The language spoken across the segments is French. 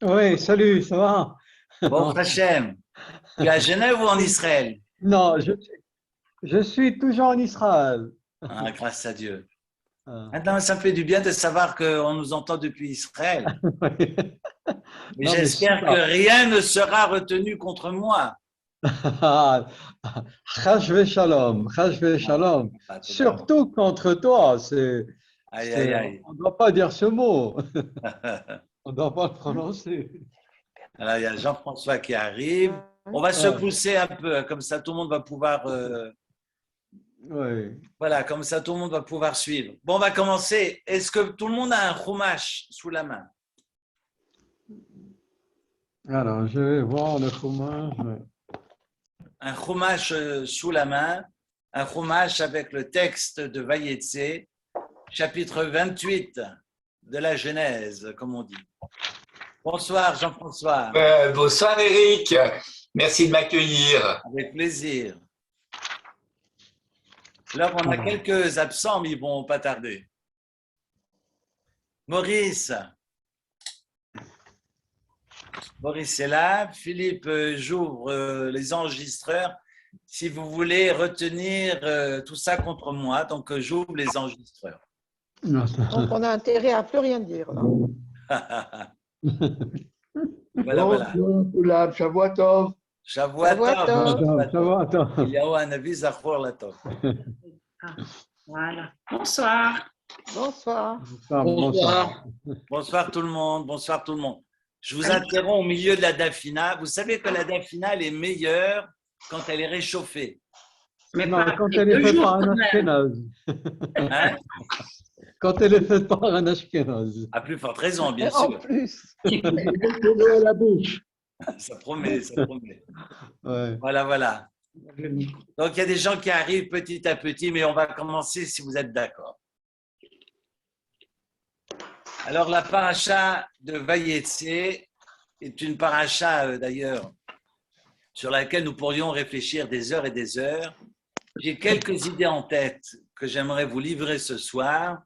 Oui, salut, ça va? Bon, Hachem, tu es à Genève ou en Israël? Non, je suis toujours en Israël. Ah, grâce à Dieu. Ah, Maintenant, ça me fait du bien de savoir qu'on nous entend depuis Israël. oui. Mais Non, mais j'espère que super. rien ne sera retenu contre moi. Chashve shalom, chashve Ah, shalom. pas totalement. Surtout contre toi, Aïe, aïe, aïe. on ne doit pas dire ce mot. On ne doit pas le prononcer. Alors, il y a Jean-François qui arrive. On va se Ouais, pousser un peu, comme ça tout le monde va pouvoir, ouais. voilà, comme ça tout le monde va pouvoir suivre. Bon, on va commencer. Est-ce que tout le monde a un chumash sous la main? Alors, je vais voir le fromage. Ouais. Un chumash sous la main, un chumash avec le texte de Vayetse, chapitre 28 de la Genèse, comme on dit. Bonsoir Jean-François, Bonsoir Eric, merci de m'accueillir. avec plaisir. Alors, on a quelques absents, mais ils vont pas tarder. Maurice, Maurice est là. Philippe, j'ouvre les enregistreurs. Si vous voulez retenir tout ça contre moi, donc j'ouvre les enregistreurs. Donc, on a intérêt à plus rien dire, là. Voilà, voilà. Bonjour, Poulab, Shavua Tov. Shavuot Tov. Attends, ça va, attends. Il y a un avis Zachor Latov. Ah, voilà. Bonsoir. Bonsoir. Bonsoir. Bonsoir tout le monde, bonsoir tout le monde. Je vous interromps au milieu de la dafina. Vous savez que la dafina, elle est meilleure quand elle est réchauffée. Mais Non, pas quand après elle est deux faite jours par un quand même. Ashkenaz. Hein? Quand elle est faite par un Ashkenaz. À plus forte raison, bien Et en sûr. plus, Mettez-le à la bouche. Ça promet, ça promet. Ouais. Voilà, voilà. Donc, il y a des gens qui arrivent petit à petit, mais on va commencer si vous êtes d'accord. Alors, la paracha de Vayetse est une paracha, d'ailleurs, sur laquelle nous pourrions réfléchir des heures et des heures. J'ai quelques idées en tête que j'aimerais vous livrer ce soir.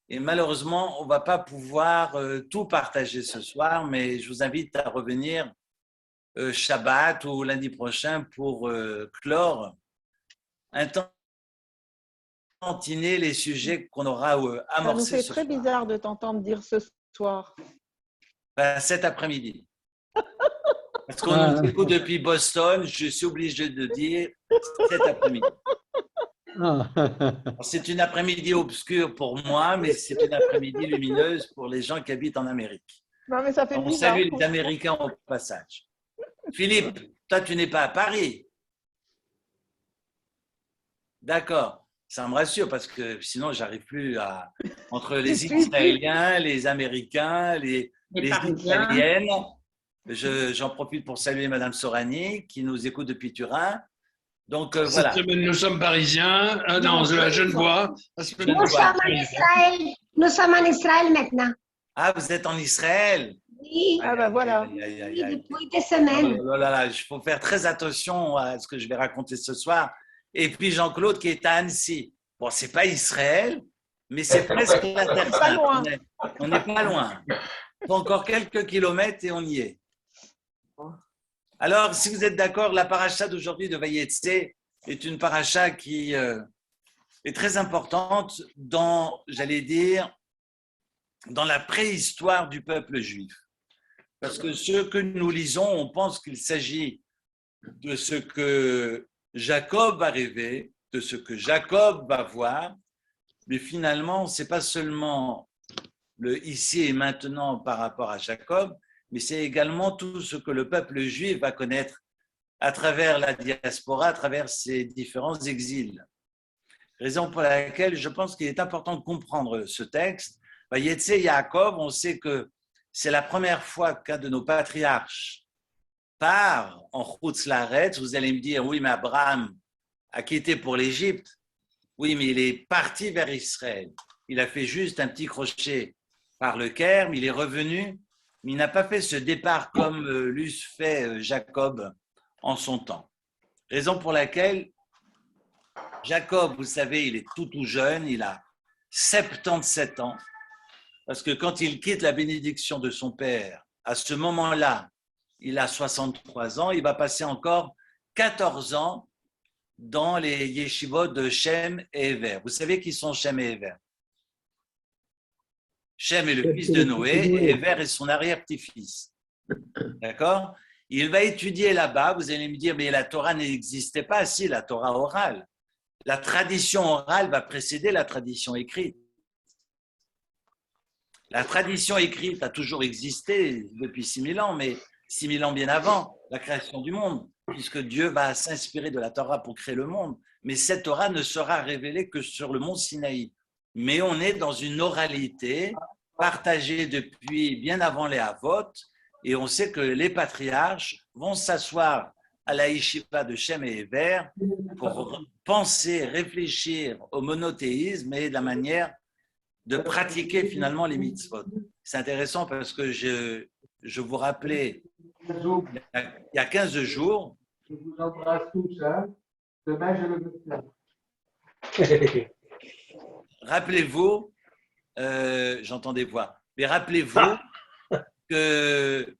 Et malheureusement, on ne va pas pouvoir tout partager ce soir, mais je vous invite à revenir Shabbat ou lundi prochain pour clore intentiner les sujets qu'on aura ça nous amorcés fait ce très soir. bizarre de t'entendre dire ce soir. Cet après-midi. Parce qu'on nous écoute depuis Boston, je suis obligé de dire cet après-midi. C'est une après-midi obscure pour moi, mais c'est une après-midi lumineuse pour les gens qui habitent en Amérique. Non, mais ça fait On bizarre. salue les Américains au passage. Philippe, toi, tu n'es pas à Paris. D'accord, ça me rassure parce que sinon, j'arrive plus à. Entre les Israéliens, les Américains, les Parisiens. Italiennes. J'en profite pour saluer Madame Sorani qui nous écoute depuis Turin. Donc voilà. Cette semaine, nous sommes parisiens. Non, Genevois. La semaine Nous sommes en Israël. Nous sommes en Israël maintenant. Ah, vous êtes en Israël? Oui, Ah ben voilà. oui, depuis des semaines. Oh là là, il faut faire très attention à ce que je vais raconter ce soir. Et puis Jean-Claude qui est à Annecy. Bon, c'est pas Israël, mais c'est presque la Terre Pas Sainte. loin. On n'est pas loin. Il faut encore quelques kilomètres et on y est. Alors, si vous êtes d'accord, la paracha d'aujourd'hui de Vayetse est une paracha qui est très importante dans, j'allais dire, dans la préhistoire du peuple juif. Parce que ce que nous lisons, on pense qu'il s'agit de ce que Jacob va rêver, de ce que Jacob va voir, mais finalement, ce n'est pas seulement le ici et maintenant par rapport à Jacob, mais c'est également tout ce que le peuple juif va connaître à travers la diaspora, à travers ses différents exils. Raison pour laquelle je pense qu'il est important de comprendre ce texte. Vayetse Yaakov, on sait que c'est la première fois qu'un de nos patriarches part en Chutz Laaretz. Vous allez me dire, oui, mais Abraham a quitté pour l'Égypte. Oui, mais il est parti vers Israël. Il a fait juste un petit crochet par le Caire, il est revenu, mais il n'a pas fait ce départ comme l'eût fait Jacob en son temps. Raison pour laquelle Jacob, vous savez, il est tout jeune, il a 77 ans, parce que quand il quitte la bénédiction de son père, à ce moment-là, il a 63 ans, il va passer encore 14 ans dans les yeshivot de Shem et Ever. Vous savez qui sont Shem et Ever? Shem est le fils de Noé et Ever est son arrière-petit-fils. D'accord? Il va étudier là-bas. Vous allez me dire, mais la Torah n'existait pas. Si, la Torah orale. La tradition orale va précéder la tradition écrite. La tradition écrite a toujours existé depuis 6000 ans, mais 6000 ans bien avant la création du monde, puisque Dieu va s'inspirer de la Torah pour créer le monde. Mais cette Torah ne sera révélée que sur le mont Sinaï. Mais on est dans une oralité partagée depuis bien avant les Havot, et on sait que les patriarches vont s'asseoir à la yeshiva de Shem et Ever pour penser, réfléchir au monothéisme et la manière de pratiquer finalement les mitzvot. C'est intéressant parce que je vous rappelais, il y a 15 jours, Je vous embrasse tous. Hein. Demain, je le mettrai. rappelez-vous, j'entends des voix, mais rappelez-vous que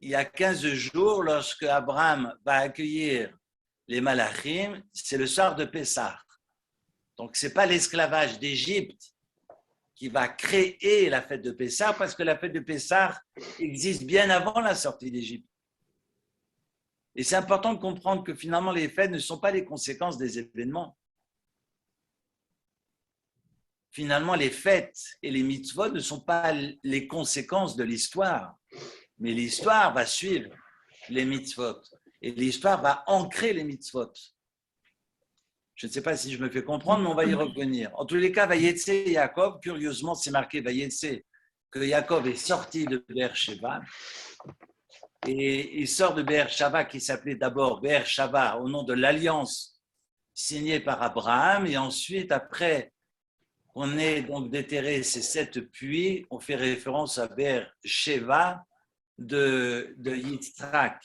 il y a 15 jours, lorsque Abraham va accueillir les Malachim, c'est le soir de Pessah. Donc, ce n'est pas l'esclavage d'Égypte qui va créer la fête de Pessah, parce que la fête de Pessah existe bien avant la sortie d'Égypte. Et c'est important de comprendre que finalement, les fêtes ne sont pas les conséquences des événements. Finalement, les fêtes et les mitzvot ne sont pas les conséquences de l'histoire, mais l'histoire va suivre les mitzvot et l'histoire va ancrer les mitzvot. Je ne sais pas si je me fais comprendre, mais on va y revenir. En tous les cas, Vayetse Yaakov, curieusement, c'est marqué Vayetse, que Yaakov est sorti de Beer-Sheva et il sort de Beer-Sheva qui s'appelait d'abord Beer-Sheva au nom de l'alliance signée par Abraham, et ensuite, après on ait donc déterré ces 7 puits, on fait référence à Beer-Sheva de Yitzhak.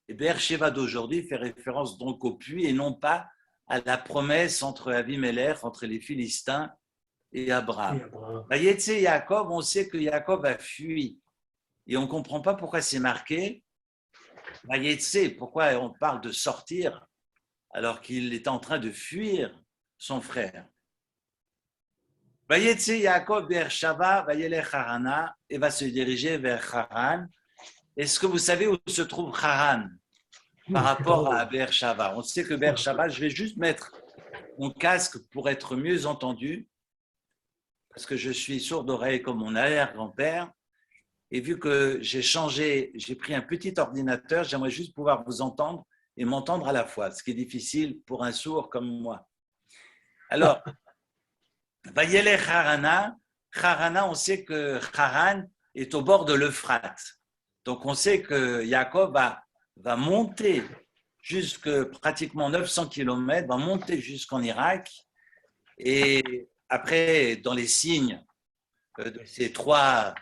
Et Beer-Sheva d'aujourd'hui fait référence donc au puits et non pas à la promesse entre Avimelech, entre les Philistins et Abraham. Vayetse Yaakov, on sait que Yaakov a fui et on ne comprend pas pourquoi c'est marqué. Vayetse, pourquoi on parle de sortir alors qu'il est en train de fuir son frère. Vayetse Yaakov Beer-Sheva, Vayelech Harana, et va se diriger vers Haran. Est-ce que vous savez où se trouve Haran par rapport à Beer-Sheva? On sait que Beer-Sheva, je vais juste mettre mon casque pour être mieux entendu, parce que je suis sourd d'oreille comme mon arrière-grand-père. Et vu que j'ai changé, j'ai pris un petit ordinateur, j'aimerais juste pouvoir vous entendre et m'entendre à la fois, ce qui est difficile pour un sourd comme moi. Alors, Vayelech Harana, Harana, on sait que Haran est au bord de l'Euphrate. Donc, on sait que Yaakov va monter jusqu'à pratiquement 900 km, va monter jusqu'en Irak. Et après, dans les signes de ces 3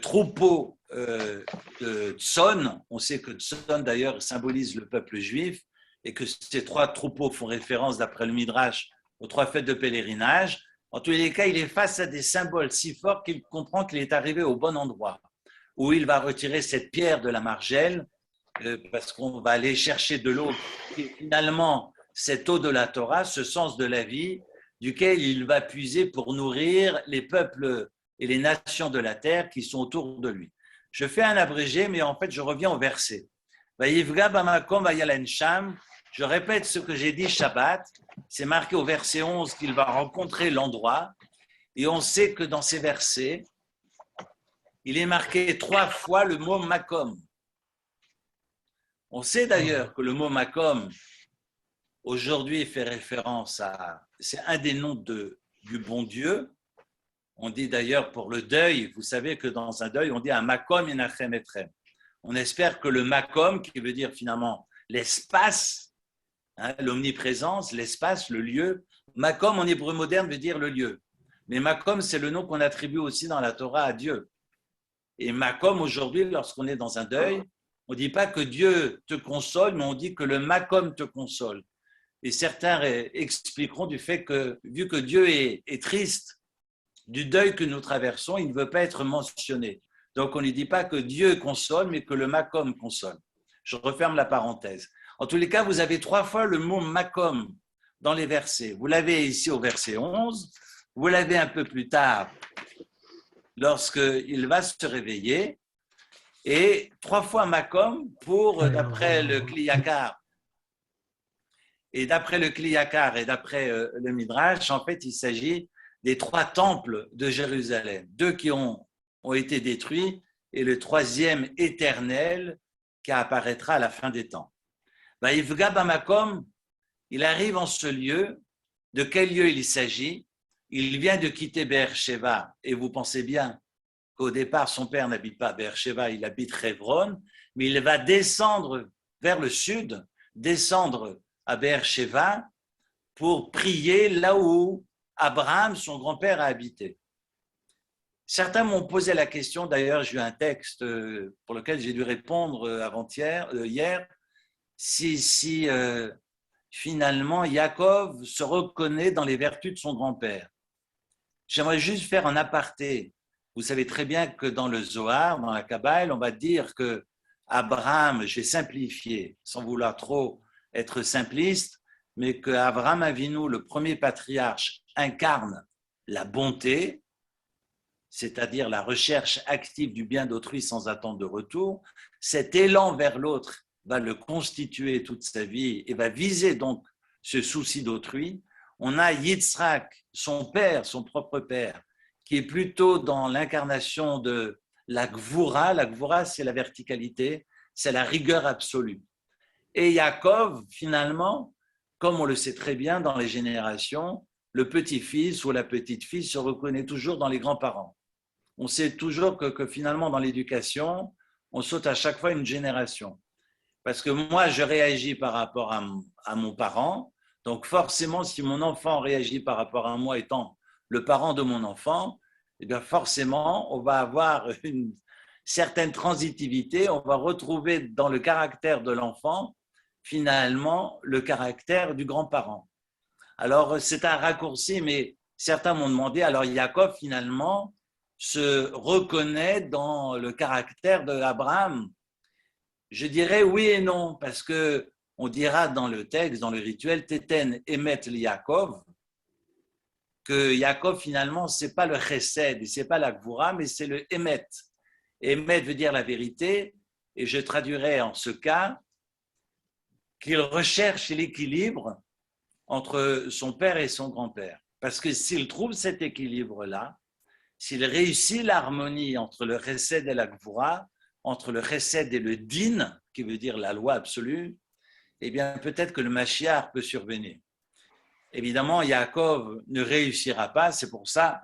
troupeaux de Tson, on sait que Tson d'ailleurs symbolise le peuple juif et que ces 3 troupeaux font référence, d'après le Midrash, aux 3 fêtes de pèlerinage. En tous les cas, il est face à des symboles si forts qu'il comprend qu'il est arrivé au bon endroit, où il va retirer cette pierre de la margelle, parce qu'on va aller chercher de l'eau, et finalement, cette eau de la Torah, ce sens de la vie, duquel il va puiser pour nourrir les peuples et les nations de la terre qui sont autour de lui. Je fais un abrégé, mais en fait, je reviens au verset. Vayivga bamakom vayalen sham. Je répète ce que j'ai dit Shabbat. C'est marqué au verset 11 qu'il va rencontrer l'endroit. Et on sait que dans ces versets, il est marqué 3 fois le mot makom. On sait d'ailleurs que le mot makom, aujourd'hui, fait référence à... C'est un des noms du bon Dieu. On dit d'ailleurs pour le deuil, vous savez que dans un deuil, on dit un makom yenachem etrem. On espère que le makom, qui veut dire finalement l'espace, l'omniprésence, l'espace, le lieu. Makom en hébreu moderne veut dire le lieu. Mais Makom, c'est le nom qu'on attribue aussi dans la Torah à Dieu. Et Makom, aujourd'hui, lorsqu'on est dans un deuil, on ne dit pas que Dieu te console, mais on dit que le Makom te console. Et certains expliqueront du fait que, vu que Dieu est triste du deuil que nous traversons, il ne veut pas être mentionné. Donc, on ne dit pas que Dieu console, mais que le Makom console. Je referme la parenthèse. En tous les cas, vous avez 3 fois le mot Makom dans les versets. Vous l'avez ici au verset 11, vous l'avez un peu plus tard lorsqu'il va se réveiller, et 3 fois Makom d'après le Kliyakar. Et d'après le Kliyakar et d'après le Midrash, en fait, il s'agit des 3 temples de Jérusalem. 2 qui ont été détruits et le 3e éternel qui apparaîtra à la fin des temps. Vaïvga Bamakom, il arrive en ce lieu. De quel lieu il s'agit? Il vient de quitter Be'er-Sheva, et vous pensez bien qu'au départ, son père n'habite pas à Be'er-Sheva, il habite Hebron, mais il va descendre vers le sud, descendre à Be'er-Sheva pour prier là où Abraham, son grand-père, a habité. Certains m'ont posé la question, d'ailleurs j'ai eu un texte pour lequel j'ai dû répondre hier, si finalement Yaakov se reconnaît dans les vertus de son grand-père. J'aimerais juste faire un aparté. Vous savez très bien que dans le Zohar, dans la Kabbale, on va dire que Abraham, je vais simplifier sans vouloir trop être simpliste, mais que Abraham Avinu, le premier patriarche, incarne la bonté, c'est-à-dire la recherche active du bien d'autrui sans attente de retour. Cet élan vers l'autre va le constituer toute sa vie et va viser donc ce souci d'autrui. On a Yitzhak, son père, son propre père, qui est plutôt dans l'incarnation de la Gvura. La Gvura, c'est la verticalité, c'est la rigueur absolue. Et Yaakov, finalement, comme on le sait très bien dans les générations, le petit-fils ou la petite-fille se reconnaît toujours dans les grands-parents. On sait toujours que finalement, dans l'éducation, on saute à chaque fois une génération. Parce que moi, je réagis par rapport à mon parent. Donc forcément, si mon enfant réagit par rapport à moi étant le parent de mon enfant, eh bien forcément, on va avoir une certaine transitivité. On va retrouver dans le caractère de l'enfant, finalement, le caractère du grand-parent. Alors, c'est un raccourci, mais certains m'ont demandé, alors Yaakov, finalement, se reconnaît dans le caractère d'Abraham. Je dirais oui et non, parce que on dira dans le texte, dans le rituel, Teten Emet Yaakov, que Yaakov, finalement, ce n'est pas le chesed, ce n'est pas la gvura, mais c'est le Emet. Emet veut dire la vérité, et je traduirais en ce cas qu'il recherche l'équilibre entre son père et son grand-père. Parce que s'il trouve cet équilibre-là, s'il réussit l'harmonie entre le chesed et la gvura, entre le chesed et le din, qui veut dire la loi absolue, eh bien peut-être que le Mashiach peut survenir. Évidemment, Yaakov ne réussira pas, c'est pour ça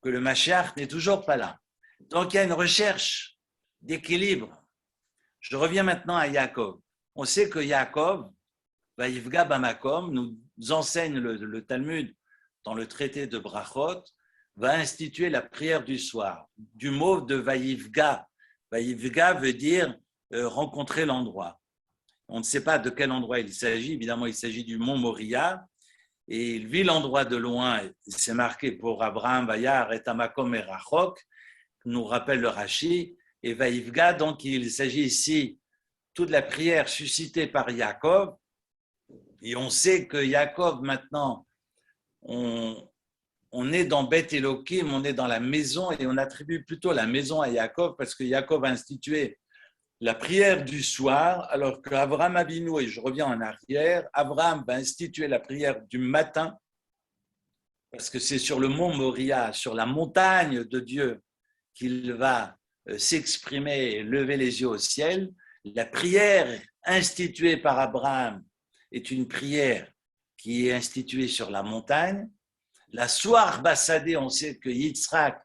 que le Mashiach n'est toujours pas là. Donc il y a une recherche d'équilibre. Je reviens maintenant à Yaakov. On sait que Yaakov, Vaïvga Bamakom, nous enseigne le Talmud dans le traité de Brachot, va instituer la prière du soir. Du mot de Vaïvga. Vaïvga veut dire rencontrer l'endroit. On ne sait pas de quel endroit il s'agit. Évidemment, il s'agit du mont Moria. Et il vit l'endroit de loin. C'est marqué pour Abraham, Vayar, et Amakom et Rachok, nous rappelle le Rashi. Et Vaïvga, donc il s'agit ici toute la prière suscitée par Yaakov. Et on sait que Yaakov, maintenant, on est dans Beth Elohim, on est dans la maison, et on attribue plutôt la maison à Yaakov, parce que Yaakov a institué la prière du soir, alors qu'Abraham Avinu, et je reviens en arrière, Abraham va instituer la prière du matin, parce que c'est sur le mont Moria, sur la montagne de Dieu, qu'il va s'exprimer et lever les yeux au ciel. La prière instituée par Abraham est une prière qui est instituée sur la montagne. La soir Bassadé, on sait que Yitzhak,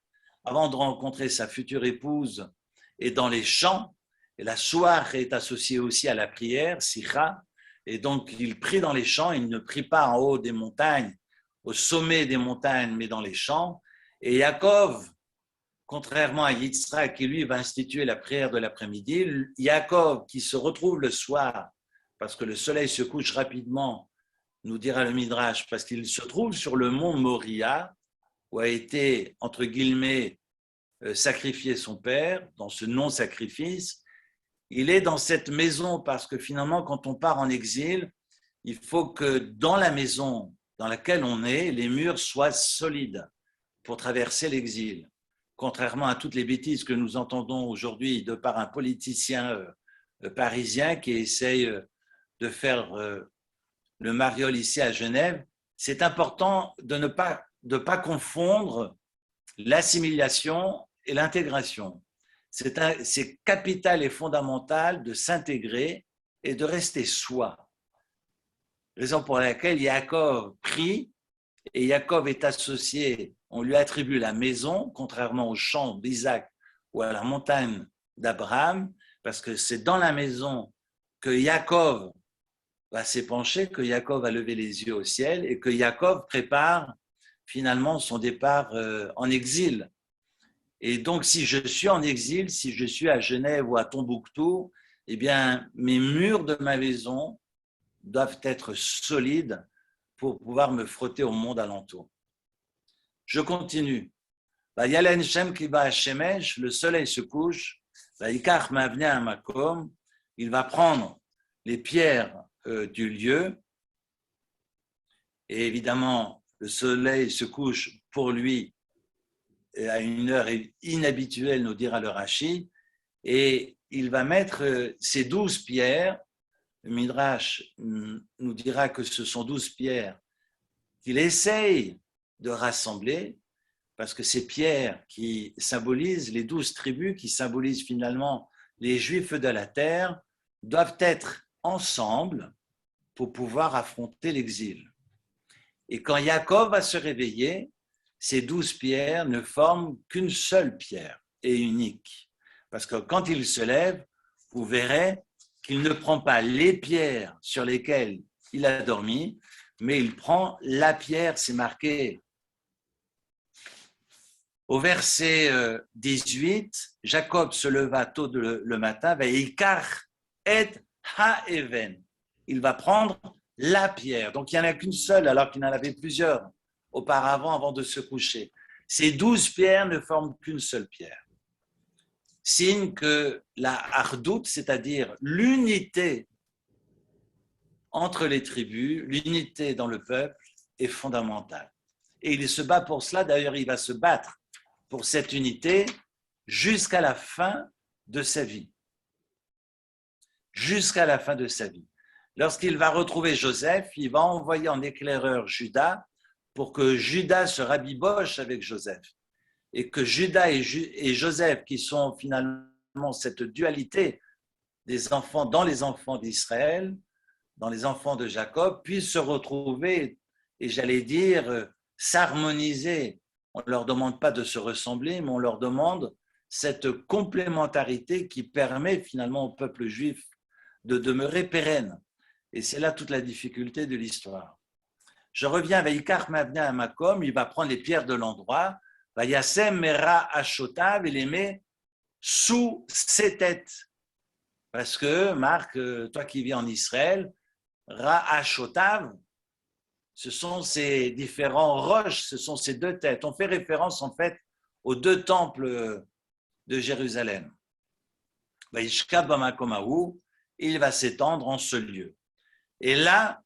avant de rencontrer sa future épouse, est dans les champs. Et la soir est associée aussi à la prière, Sicha. Et donc, il prie dans les champs. Il ne prie pas en haut des montagnes, au sommet des montagnes, mais dans les champs. Et Yaakov, contrairement à Yitzhak, qui lui va instituer la prière de l'après-midi, Yaakov, qui se retrouve le soir, parce que le soleil se couche rapidement, nous dira le Midrash, parce qu'il se trouve sur le mont Moria, où a été, entre guillemets, sacrifier son père, dans ce non-sacrifice. Il est dans cette maison parce que finalement, quand on part en exil, il faut que dans la maison dans laquelle on est, les murs soient solides pour traverser l'exil. Contrairement à toutes les bêtises que nous entendons aujourd'hui de par un politicien parisien qui essaye de faire le mariole ici à Genève, c'est important de ne pas confondre l'assimilation et l'intégration. C'est capital et fondamental de s'intégrer et de rester soi. Raison pour laquelle Yaakov prie, et Yaakov est associé, on lui attribue la maison, contrairement au champ d'Isaac ou à la montagne d'Abraham, parce que c'est dans la maison que Yaakov va s'épancher, que Yaakov va lever les yeux au ciel et que Yaakov prépare finalement son départ en exil. Et donc, si je suis en exil, si je suis à Genève ou à Tombouctou, eh bien, mes murs de ma maison doivent être solides pour pouvoir me frotter au monde alentour. Je continue. Le soleil se couche. Il va prendre les pierres du lieu. Et évidemment, le soleil se couche pour lui à une heure inhabituelle, nous dira le Rashi. Et il va mettre ces 12 pierres. Le Midrash nous dira que ce sont 12 pierres qu'il essaye de rassembler, parce que ces pierres qui symbolisent les 12 tribus, qui symbolisent finalement les Juifs de la terre, doivent être ensemble pour pouvoir affronter l'exil. Et quand Yaakov va se réveiller, ces 12 pierres ne forment qu'une seule pierre et unique. Parce que quand il se lève, vous verrez qu'il ne prend pas les pierres sur lesquelles il a dormi, mais il prend la pierre, c'est marqué au verset 18, Jacob se leva tôt le matin, Veikar et ha-even. Il va prendre la pierre. Donc il n'y en a qu'une seule, alors qu'il en avait plusieurs auparavant, avant de se coucher. Ces 12 pierres ne forment qu'une seule pierre. Signe que la hardout, c'est-à-dire l'unité entre les tribus, l'unité dans le peuple, est fondamentale. Et il se bat pour cela, d'ailleurs il va se battre pour cette unité jusqu'à la fin de sa vie. Jusqu'à la fin de sa vie. Lorsqu'il va retrouver Joseph, il va envoyer en éclaireur Judas pour que Judas se rabiboche avec Joseph. Et que Judas et Joseph, qui sont finalement cette dualité des enfants dans les enfants d'Israël, dans les enfants de Jacob, puissent se retrouver et j'allais dire s'harmoniser. On ne leur demande pas de se ressembler, mais on leur demande cette complémentarité qui permet finalement au peuple juif de demeurer pérenne. Et c'est là toute la difficulté de l'histoire. Je reviens avec Ikar Mavna Amakom, il va prendre les pierres de l'endroit, va Yassem Mera Ashotav et les met sous ses têtes. Parce que, Marc, toi qui vis en Israël, Ra Ashotav, ce sont ces différents roches, ce sont ces deux têtes. On fait référence en fait aux deux temples de Jérusalem. Vaishkav Bamakomahu, il va s'étendre en ce lieu. Et là,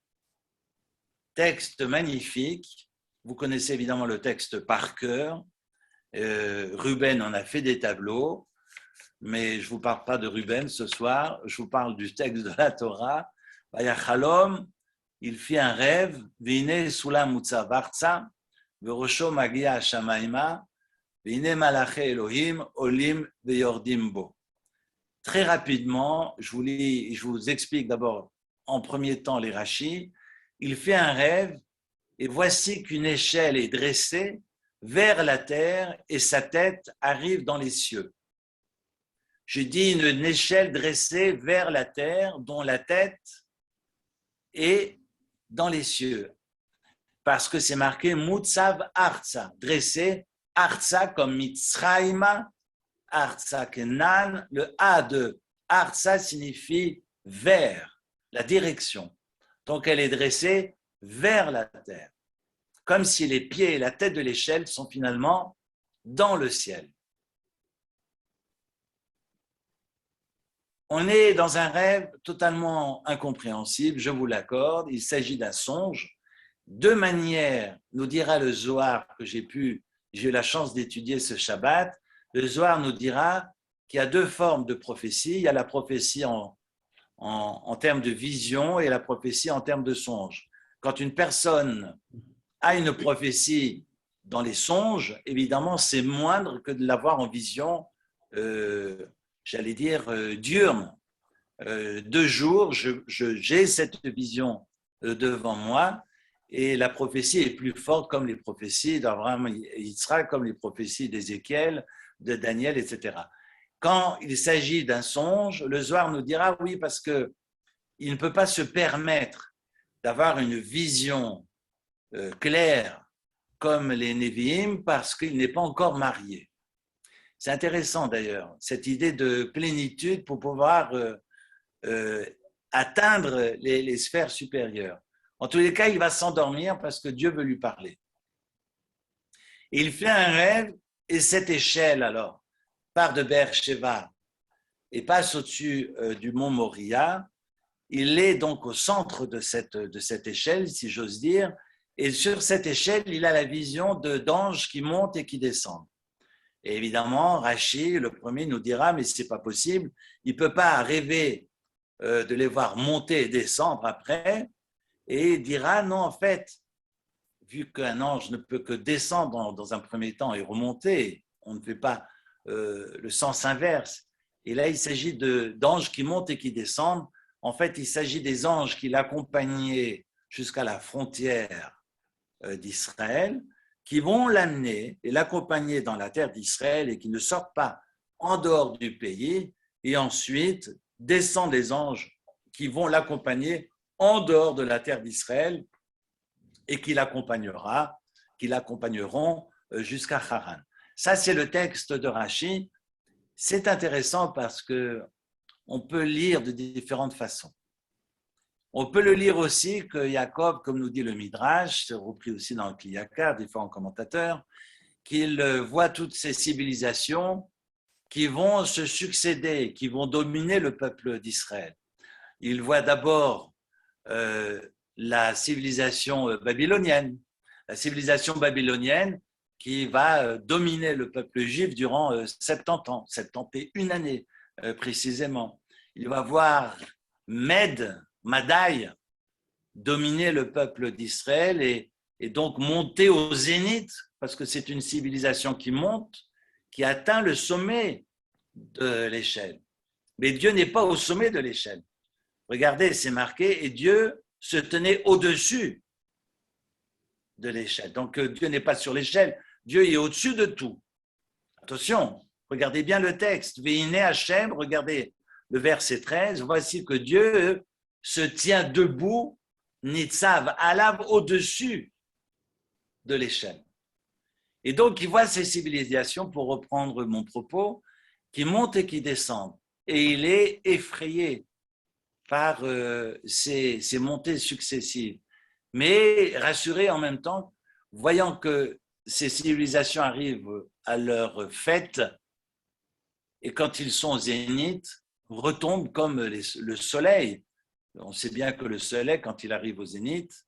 texte magnifique, vous connaissez évidemment le texte par cœur, Ruben en a fait des tableaux, mais je ne vous parle pas de Ruben ce soir, je vous parle du texte de la Torah. Vayachalom, il fit un rêve, Vine sulam mutzav artsa, verosho magia hashamaima, Vine malache Elohim, olim veyordim bo. Très rapidement, je vous explique d'abord en premier temps les rachis. Il fait un rêve et voici qu'une échelle est dressée vers la terre et sa tête arrive dans les cieux. Je dis une échelle dressée vers la terre dont la tête est dans les cieux. Parce que c'est marqué Mutzav Artsa, dressé Artsa comme Mitzrayma, Artsa Kenan. Le A de Artsa signifie vers, la direction. Donc elle est dressée vers la terre. Comme si les pieds et la tête de l'échelle sont finalement dans le ciel. On est dans un rêve totalement incompréhensible, je vous l'accorde. Il s'agit d'un songe. Deux manières, nous dira le Zohar que j'ai eu la chance d'étudier ce Shabbat. Le Zohar nous dira qu'il y a deux formes de prophétie. Il y a la prophétie en termes de vision et la prophétie en termes de songe. Quand une personne a une prophétie dans les songes, évidemment, c'est moindre que de l'avoir en vision, j'allais dire, diurne. 2 jours, j'ai cette vision devant moi et la prophétie est plus forte comme les prophéties d'Abraham et Yitzhak, comme les prophéties d'Ézéchiel, de Daniel, etc. Quand il s'agit d'un songe, le Zohar nous dira oui, parce qu'il ne peut pas se permettre d'avoir une vision claire comme les Névi'im parce qu'il n'est pas encore marié. C'est intéressant d'ailleurs, cette idée de plénitude pour pouvoir atteindre les sphères supérieures. En tous les cas, il va s'endormir parce que Dieu veut lui parler. Et il fait un rêve et cette échelle alors part de Beer-Sheva et passe au-dessus du mont Moria. Il est donc au centre de cette échelle, si j'ose dire, et sur cette échelle, il a la vision d'anges qui montent et qui descendent. Et évidemment, Rashi, le premier, nous dira, mais ce n'est pas possible, il ne peut pas rêver de les voir monter et descendre après, et il dira, non, en fait, vu qu'un ange ne peut que descendre dans un premier temps et remonter, on ne fait pas le sens inverse. Et là, il s'agit d'anges qui montent et qui descendent. En fait, il s'agit des anges qui l'accompagnaient jusqu'à la frontière d'Israël, qui vont l'amener et l'accompagner dans la terre d'Israël et qui ne sortent pas en dehors du pays. Et ensuite, descendent les anges qui vont l'accompagner en dehors de la terre d'Israël et qui l'accompagneront jusqu'à Haran. Ça, c'est le texte de Rashi. C'est intéressant parce qu'on peut lire de différentes façons. On peut le lire aussi que Jacob, comme nous dit le Midrash, c'est repris aussi dans le Kli Yakar, différents commentateurs, qu'il voit toutes ces civilisations qui vont se succéder, qui vont dominer le peuple d'Israël. Il voit d'abord la civilisation babylonienne, qui va dominer le peuple juif durant 70 ans, 71 années précisément. Il va voir Madaï dominer le peuple d'Israël et donc monter au zénith, parce que c'est une civilisation qui monte, qui atteint le sommet de l'échelle. Mais Dieu n'est pas au sommet de l'échelle. Regardez, c'est marqué, et Dieu se tenait au-dessus de l'échelle. Donc Dieu n'est pas sur l'échelle, Dieu est au-dessus de tout. Attention, regardez bien le texte. Veine Hachem, regardez le verset 13, voici que Dieu se tient debout, Nitzav, Alav, au-dessus de l'échelle. Et donc, il voit ces civilisations, pour reprendre mon propos, qui montent et qui descendent. Et il est effrayé par ces montées successives. Mais rassuré en même temps, voyant que ces civilisations arrivent à leur fête, et quand ils sont au zénith, retombent comme le soleil. On sait bien que le soleil, quand il arrive au zénith,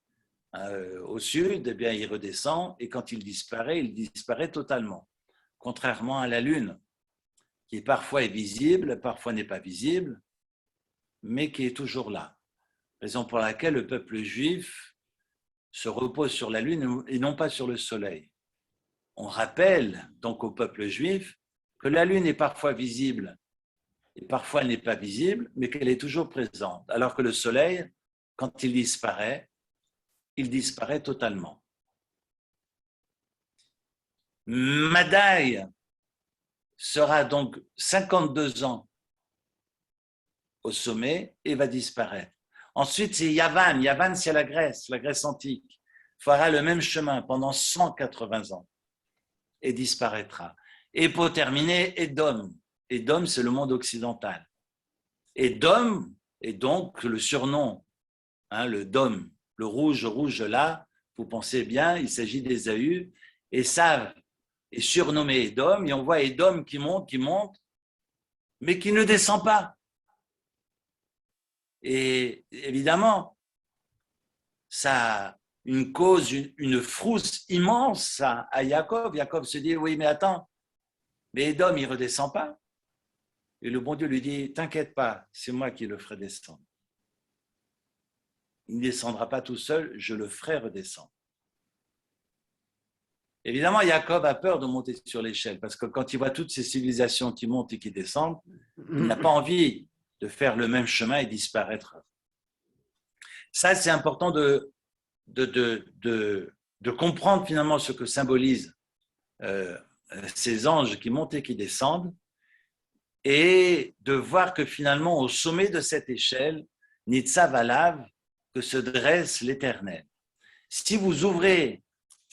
au sud, eh bien, il redescend, et quand il disparaît totalement. Contrairement à la lune, qui parfois est visible, parfois n'est pas visible, mais qui est toujours là. Raison pour laquelle le peuple juif se repose sur la lune et non pas sur le soleil. On rappelle donc au peuple juif que la lune est parfois visible et parfois elle n'est pas visible, mais qu'elle est toujours présente. Alors que le soleil, quand il disparaît totalement. Madaï sera donc 52 ans au sommet et va disparaître. Ensuite, c'est Yavan. Yavan, c'est la Grèce antique. Fera le même chemin pendant 180 ans et disparaîtra. Et pour terminer, Édom. Édom, c'est le monde occidental. Édom est donc le surnom, le Dôme, le rouge là, vous pensez bien, il s'agit d'Ésaü. Ésav est surnommé Édom, et on voit Édom qui monte, mais qui ne descend pas. Et évidemment, ça a une cause, une frousse immense à Jacob. Jacob se dit, oui, mais attends, mais Édom, il ne redescend pas. Et le bon Dieu lui dit, t'inquiète pas, c'est moi qui le ferai descendre. Il ne descendra pas tout seul, je le ferai redescendre. Évidemment, Jacob a peur de monter sur l'échelle, parce que quand il voit toutes ces civilisations qui montent et qui descendent, il n'a pas envie de faire le même chemin et disparaître. Ça, c'est important de comprendre finalement ce que symbolisent ces anges qui montent et qui descendent, et de voir que finalement, au sommet de cette échelle, Nitzav Alav, que se dresse l'Éternel. Si vous ouvrez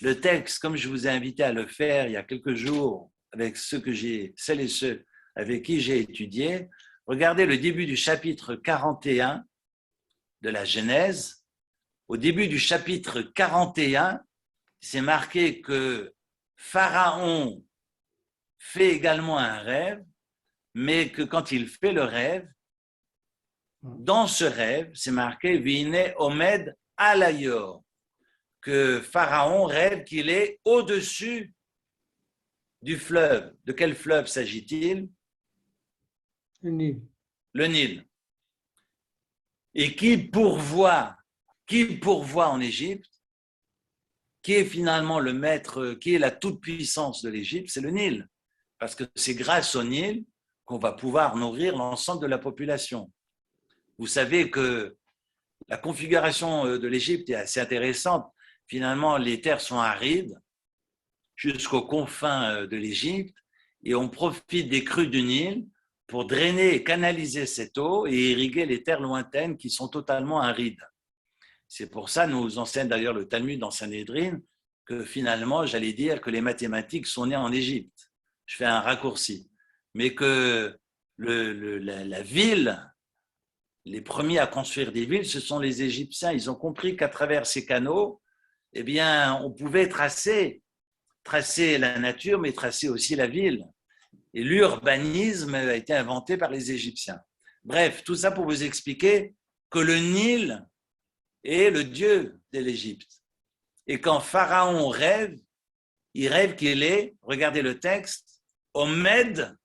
le texte, comme je vous ai invité à le faire il y a quelques jours, avec celles et ceux avec qui j'ai étudié, regardez le début du chapitre 41 de la Genèse. Au début du chapitre 41, c'est marqué que Pharaon fait également un rêve, mais que quand il fait le rêve, dans ce rêve, c'est marqué « Vine Omed Alayor », que Pharaon rêve qu'il est au-dessus du fleuve. De quel fleuve s'agit-il? Le Nil. Le Nil. Et qui pourvoit en Égypte, qui est finalement le maître, qui est la toute-puissance de l'Égypte, c'est le Nil. Parce que c'est grâce au Nil qu'on va pouvoir nourrir l'ensemble de la population. Vous savez que la configuration de l'Égypte est assez intéressante. Finalement, les terres sont arides jusqu'aux confins de l'Égypte et on profite des crues du Nil pour drainer et canaliser cette eau et irriguer les terres lointaines qui sont totalement arides. C'est pour ça, nous enseigne d'ailleurs le Talmud dans Sanhédrin, que finalement, j'allais dire que les mathématiques sont nées en Égypte. Je fais un raccourci. Mais que la ville, les premiers à construire des villes, ce sont les Égyptiens. Ils ont compris qu'à travers ces canaux, eh bien, on pouvait tracer la nature, mais tracer aussi la ville. Et l'urbanisme a été inventé par les Égyptiens. Bref, tout ça pour vous expliquer que le Nil est le dieu de l'Égypte. Et quand Pharaon rêve, il rêve qu'il est, regardez le texte, Omed,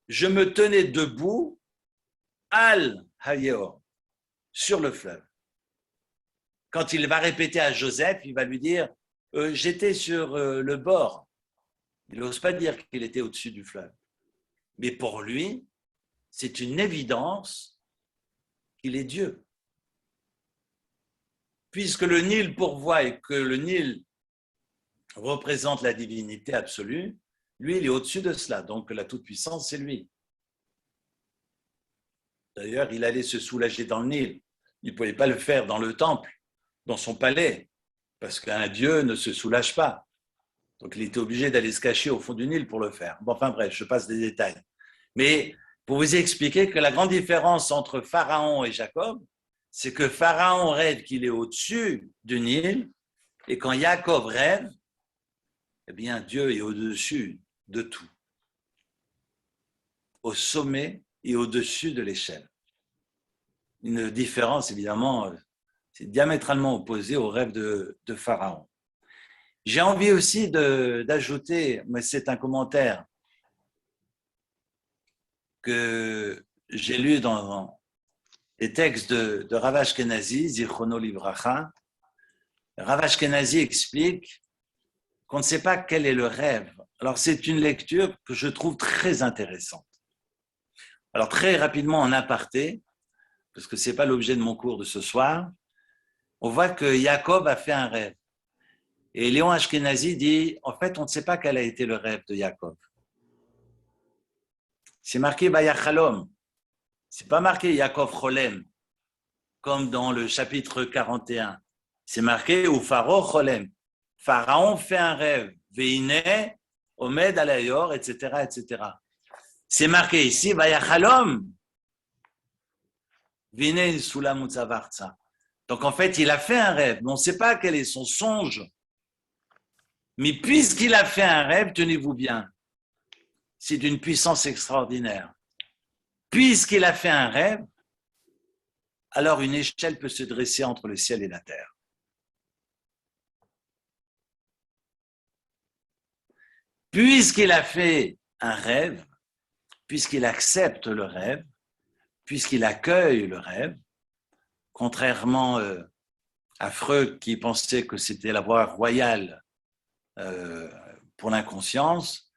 je me tenais debout, Al Hayor, sur le fleuve. Quand il va répéter à Joseph, il va lui dire j'étais sur le bord. Il n'ose pas dire qu'il était au-dessus du fleuve. Mais pour lui, c'est une évidence qu'il est Dieu. Puisque le Nil pourvoit et que le Nil représente la divinité absolue, lui, il est au-dessus de cela. Donc la toute-puissance, c'est lui. D'ailleurs, il allait se soulager dans le Nil. Il ne pouvait pas le faire dans le temple, dans son palais, parce qu'un dieu ne se soulage pas. Donc, il était obligé d'aller se cacher au fond du Nil pour le faire. Bon, enfin bref, je passe des détails. Mais pour vous expliquer que la grande différence entre Pharaon et Jacob, c'est que Pharaon rêve qu'il est au-dessus du Nil, et quand Jacob rêve, eh bien, Dieu est au-dessus de tout, au sommet et au-dessus de l'échelle. Une différence, évidemment, c'est diamétralement opposé au rêve de Pharaon. J'ai envie aussi d'ajouter, mais c'est un commentaire que j'ai lu dans les textes de Rav Ashkenazi, Zichrono Livracha. Rav Ashkenazi explique qu'on ne sait pas quel est le rêve. Alors, c'est une lecture que je trouve très intéressante. Alors, très rapidement, en aparté, parce que ce n'est pas l'objet de mon cours de ce soir, on voit que Jacob a fait un rêve. Et Léon Ashkenazi dit, en fait, on ne sait pas quel a été le rêve de Jacob. C'est marqué Bayachalom. Ce n'est pas marqué Yaakov Cholem, comme dans le chapitre 41. C'est marqué ou Pharaon Cholem. Pharaon fait un rêve. Veine, Omed Alayor, etc., etc. C'est marqué ici, Bayachalom. Vine Sulam Utzavartza. Donc en fait, il a fait un rêve, mais on ne sait pas quel est son songe. Mais puisqu'il a fait un rêve, tenez-vous bien, c'est d'une puissance extraordinaire. Puisqu'il a fait un rêve, alors une échelle peut se dresser entre le ciel et la terre. Puisqu'il a fait un rêve, puisqu'il accepte le rêve, puisqu'il accueille le rêve, contrairement à Freud qui pensait que c'était la voie royale pour l'inconscience,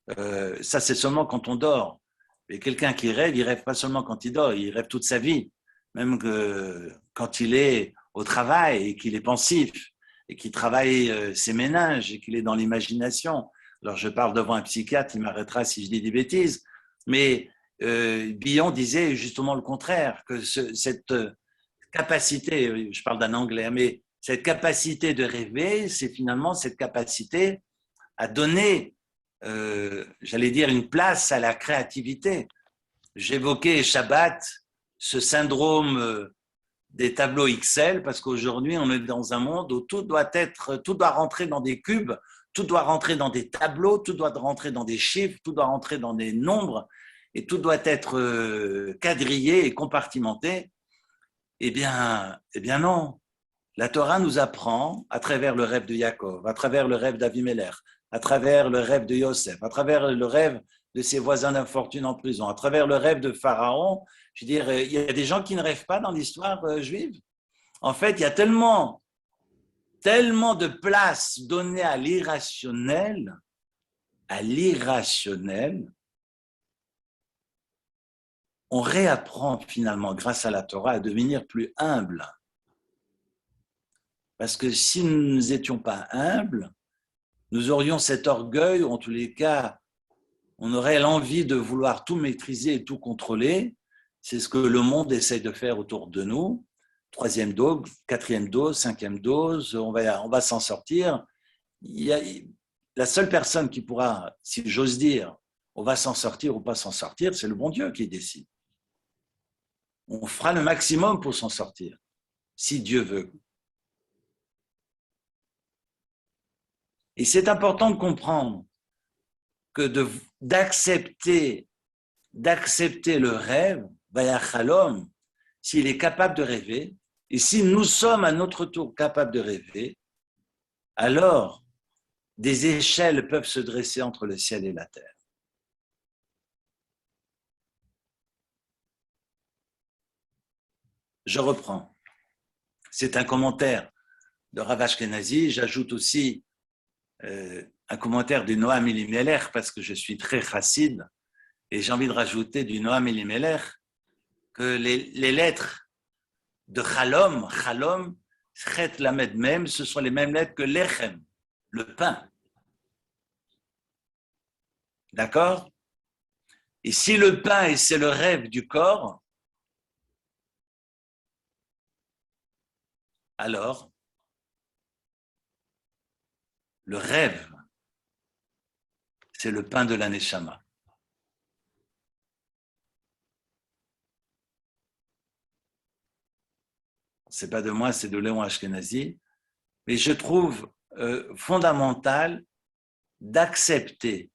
ça c'est seulement quand on dort. Et quelqu'un qui rêve, il rêve pas seulement quand il dort, il rêve toute sa vie, même que quand il est au travail et qu'il est pensif et qu'il travaille ses méninges et qu'il est dans l'imagination. Alors je parle devant un psychiatre, il m'arrêtera si je dis des bêtises, mais Bion disait justement le contraire, que cette capacité, je parle d'un anglais, mais cette capacité de rêver, c'est finalement cette capacité à donner, j'allais dire, une place à la créativité. J'évoquais Shabbat, ce syndrome des tableaux XL, parce qu'aujourd'hui, on est dans un monde où tout doit rentrer dans des cubes, tout doit rentrer dans des tableaux, tout doit rentrer dans des chiffres, tout doit rentrer dans des nombres, et tout doit être quadrillé et compartimenté. Eh bien non. La Torah nous apprend, à travers le rêve de Yaakov, à travers le rêve d'Avimelech, à travers le rêve de Yosef, à travers le rêve de ses voisins d'infortune en prison, à travers le rêve de Pharaon. Je veux dire, il y a des gens qui ne rêvent pas dans l'histoire juive. En fait, il y a tellement de place donnée à l'irrationnel, on réapprend finalement, grâce à la Torah, à devenir plus humble. Parce que si nous n'étions pas humbles, nous aurions cet orgueil, ou en tous les cas, on aurait l'envie de vouloir tout maîtriser et tout contrôler. C'est ce que le monde essaye de faire autour de nous. 3e dose, 4e dose, 5e dose, on va s'en sortir. La seule personne qui pourra, si j'ose dire, on va s'en sortir ou pas s'en sortir, c'est le bon Dieu qui décide. On fera le maximum pour s'en sortir, si Dieu veut. Et c'est important de comprendre que d'accepter le rêve, Vayachalom, s'il est capable de rêver, et si nous sommes à notre tour capables de rêver, alors des échelles peuvent se dresser entre le ciel et la terre. Je reprends. C'est un commentaire de Rav Ashkenazi. J'ajoute aussi un commentaire du Noam Elimelech parce que je suis très chassid et j'ai envie de rajouter du Noam Elimelech que les lettres de Chalom, Chet Lamed Mem, ce sont les mêmes lettres que Lechem, le pain. D'accord? Et si le pain, c'est le rêve du corps, alors, le rêve, c'est le pain de la Neshama. Ce n'est pas de moi, c'est de Léon Ashkenazi. Mais je trouve fondamental d'accepter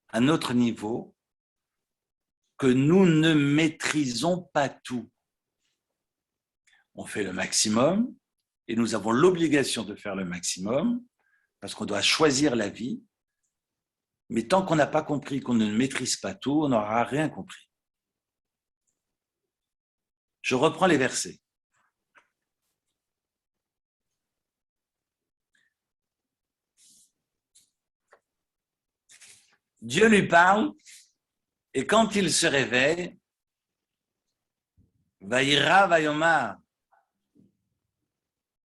à notre niveau que nous ne maîtrisons pas tout. On fait le maximum et nous avons l'obligation de faire le maximum parce qu'on doit choisir la vie. Mais tant qu'on n'a pas compris qu'on ne maîtrise pas tout, on n'aura rien compris. Je reprends les versets. Dieu lui parle et quand il se réveille, Vaïra Vayomar.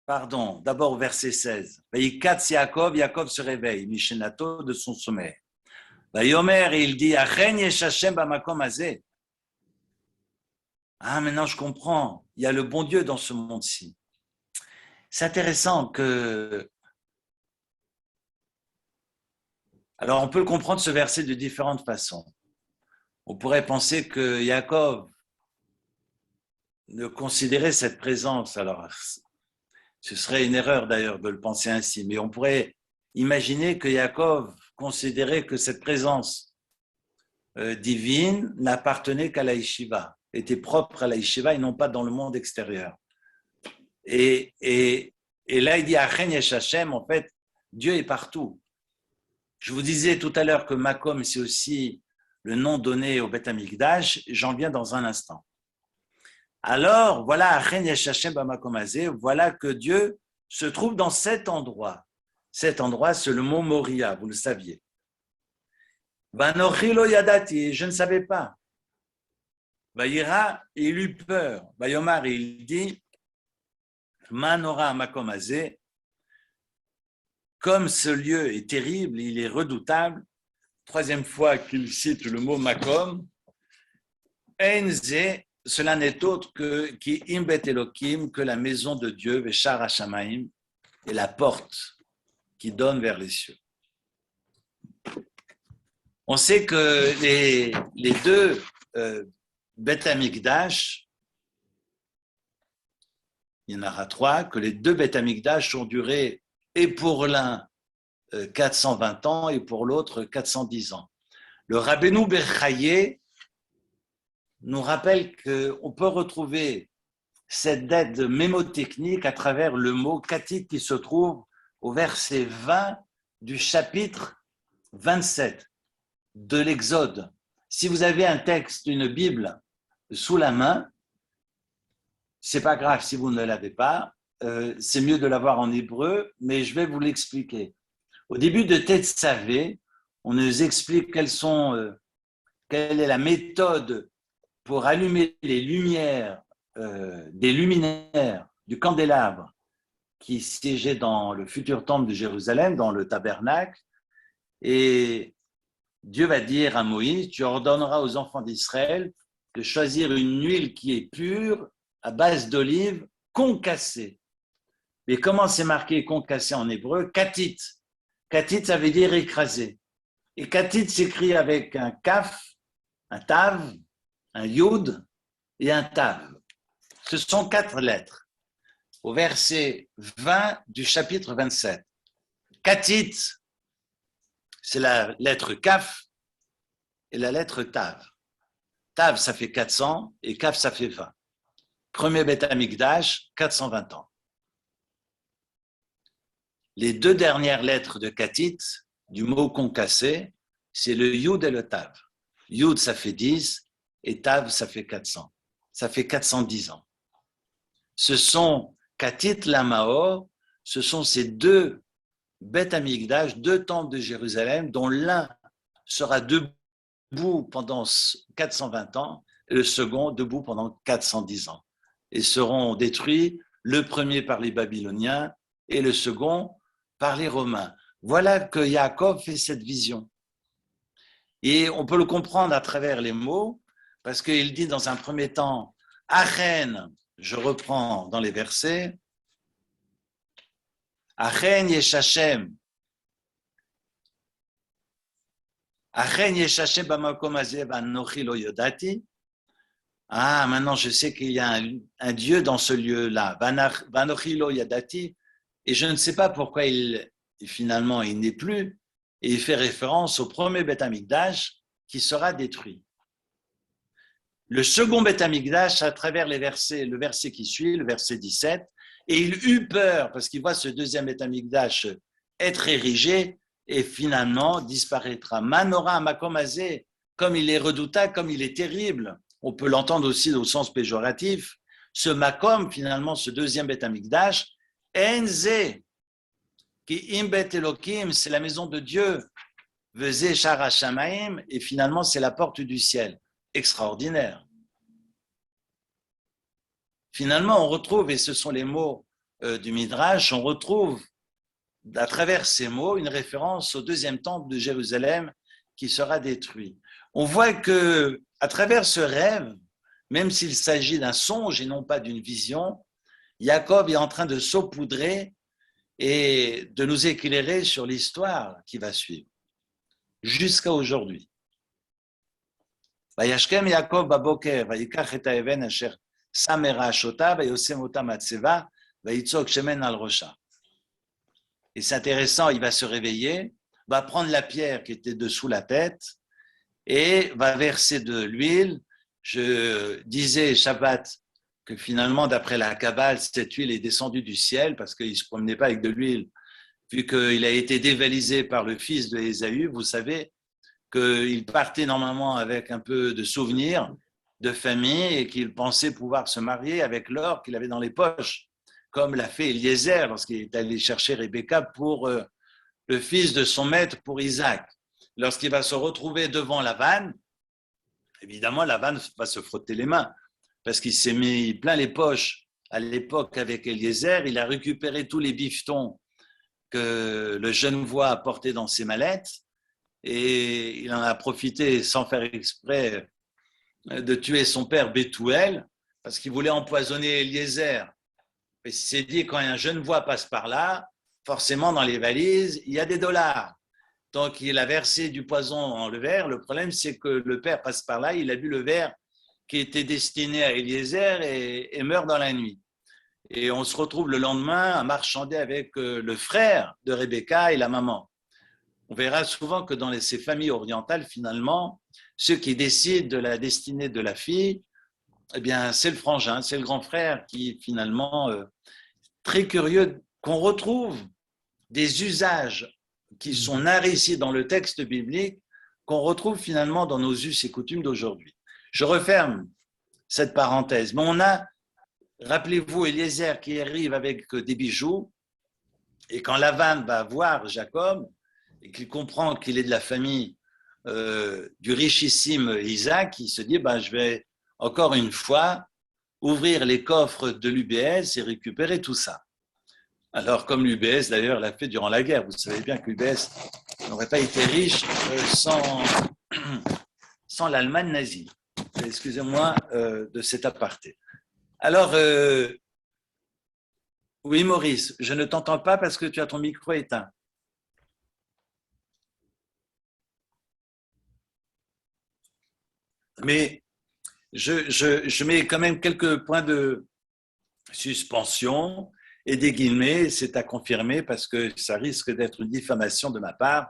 Pardon, d'abord verset 16. Vaïkatz Yaakov, Yaakov se réveille, Mishenato de son sommeil. Vayomer, il dit, Achen yesh Hashem bamakom hazeh. Ah, maintenant je comprends, il y a le bon Dieu dans ce monde-ci. C'est intéressant que... Alors on peut le comprendre ce verset de différentes façons. On pourrait penser que Yaakov ne considérait cette présence, alors ce serait une erreur d'ailleurs de le penser ainsi, mais on pourrait imaginer que Yaakov considérait que cette présence divine n'appartenait qu'à la yeshiva, était propre à la yeshiva et non pas dans le monde extérieur. Et là, il dit Achen Yesh Hashem, en fait, Dieu est partout. Je vous disais tout à l'heure que Makom, c'est aussi le nom donné au Beth Amikdash, j'en viens dans un instant. Alors, voilà, Achen Yesh Hashem Bamakom Hazeh, voilà que Dieu se trouve dans cet endroit. Cet endroit, c'est le mont Moria, vous le saviez. Vanochi lo yadati, je ne savais pas. Vayira, il eut peur. Vayomar, il dit, Manora Makom Hazeh, comme ce lieu est terrible, il est redoutable, troisième fois qu'il cite le mot Makom, Enze, cela n'est autre que qui imbet Elohim, que la maison de Dieu, Veshar Hashamaim, et la porte qui donne vers les cieux. On sait que les deux Beth Amikdash, il y en aura trois, que les deux Beth Amikdash ont duré, et pour l'un 420 ans, et pour l'autre 410 ans. Le Rabbeinu Berchaye nous rappelle qu'on peut retrouver cette date mémotechnique à travers le mot katit qui se trouve au verset 20 du chapitre 27 de l'Exode. Si vous avez un texte d'une Bible sous la main, c'est pas grave si vous ne l'avez pas, c'est mieux de l'avoir en hébreu, mais je vais vous l'expliquer. Au début de Tetzavé, on nous explique quelle est la méthode pour allumer les lumières des luminaires du candélabre qui siégeait dans le futur temple de Jérusalem, dans le tabernacle. Et Dieu va dire à Moïse, tu ordonneras aux enfants d'Israël de choisir une huile qui est pure, à base d'olive, concassée. Mais comment c'est marqué concassé en hébreu? Katit. Katit, ça veut dire écrasé. Et katit s'écrit avec un kaf, un tav, un yud et un tav. Ce sont 4 lettres. Au verset 20 du chapitre 27. Katit, c'est la lettre kaf et la lettre tav. Tav, ça fait 400 et kaf, ça fait 20. Premier Beth Amikdash, 420 ans. Les 2 dernières lettres de katit, du mot concassé, c'est le yud et le tav. Yud, ça fait 10 et tav, ça fait 400. Ça fait 410 ans. Ce sont Katit Lamahor, ce sont ces 2 Beth Amikdash, 2 temples de Jérusalem, dont l'un sera debout pendant 420 ans et le second debout pendant 410 ans. Et seront détruits, le premier par les Babyloniens et le second par les Romains. Voilà que Yaakov fait cette vision. Et on peut le comprendre à travers les mots, parce qu'il dit dans un premier temps, Achen, je reprends dans les versets, Achen Yesh Hashem, Achen Yesh Hashem b'makom hazeh v'anochi lo yodati. Ah, maintenant je sais qu'il y a un Dieu dans ce lieu-là, v'anochi lo yodati, et je ne sais pas pourquoi finalement il n'est plus, et il fait référence au premier Beth Amikdash qui sera détruit. Le second Beth Amikdash, à travers le verset qui suit, le verset 17, et il eut peur parce qu'il voit ce deuxième Beth Amikdash être érigé et finalement disparaîtra. Manora Makom Hazeh, comme il est redoutable, comme il est terrible, on peut l'entendre aussi au sens péjoratif, ce Makom, finalement, ce deuxième Beth Amikdash, Enze, qui imbet Elohim, c'est la maison de Dieu, Veze Shar Hashamaim, et finalement c'est la porte du ciel. Extraordinaire. Finalement, on retrouve, et ce sont les mots du Midrash, on retrouve à travers ces mots une référence au deuxième temple de Jérusalem qui sera détruit. On voit que à travers ce rêve, même s'il s'agit d'un songe et non pas d'une vision, Jacob est en train de saupoudrer et de nous éclairer sur l'histoire qui va suivre jusqu'à aujourd'hui. וישכם יעקב בבוקר, ויקח את האבן אשר שם מרעשותה, ויושם אותה מצבה, ויצוק שמן על ראשה. Et c'est intéressant, il va se réveiller, va prendre la pierre qui était dessous la tête, et va verser de l'huile. Je disais Shabbat que finalement, d'après la Kabbale, cette huile est descendue du ciel parce qu'il ne se promenait pas avec de l'huile, vu qu'il a été dévalisé par le fils de Ésaü. Vous savez qu'il partait normalement avec un peu de souvenirs de famille et qu'il pensait pouvoir se marier avec l'or qu'il avait dans les poches, comme l'a fait Eliezer lorsqu'il est allé chercher Rebecca pour le fils de son maître, pour Isaac. Lorsqu'il va se retrouver devant Lavan, évidemment, Lavan va se frotter les mains parce qu'il s'est mis plein les poches à l'époque avec Eliezer. Il a récupéré tous les bifetons que le Genevois a portés dans ses mallettes et il en a profité sans faire exprès de tuer son père Bethuel parce qu'il voulait empoisonner Eliezer. Et il s'est dit, quand un Genevois passe par là, forcément dans les valises, il y a des dollars. Donc il a versé du poison dans le verre. Le problème, c'est que le père passe par là, il a bu le verre qui était destiné à Eliezer et meurt dans la nuit. Et on se retrouve le lendemain à marchander avec le frère de Rebecca et la maman. On verra souvent que dans ces familles orientales, finalement, ceux qui décident de la destinée de la fille, eh bien, c'est le frangin, c'est le grand frère qui, finalement, très curieux, qu'on retrouve des usages qui sont narrés ici dans le texte biblique, qu'on retrouve finalement dans nos us et coutumes d'aujourd'hui. Je referme cette parenthèse. Mais on a, rappelez-vous, Eliezer qui arrive avec des bijoux, et quand Lavan va voir Jacob, et qu'il comprend qu'il est de la famille du richissime Isaac, il se dit, je vais encore une fois ouvrir les coffres de l'UBS et récupérer tout ça. Alors, comme l'UBS, d'ailleurs, l'a fait durant la guerre. Vous savez bien que l'UBS n'aurait pas été riche sans l'Allemagne nazie. Excusez-moi de cet aparté. Alors, oui, Maurice, je ne t'entends pas parce que tu as ton micro éteint. Mais je mets quand même quelques points de suspension et des guillemets, c'est à confirmer parce que ça risque d'être une diffamation de ma part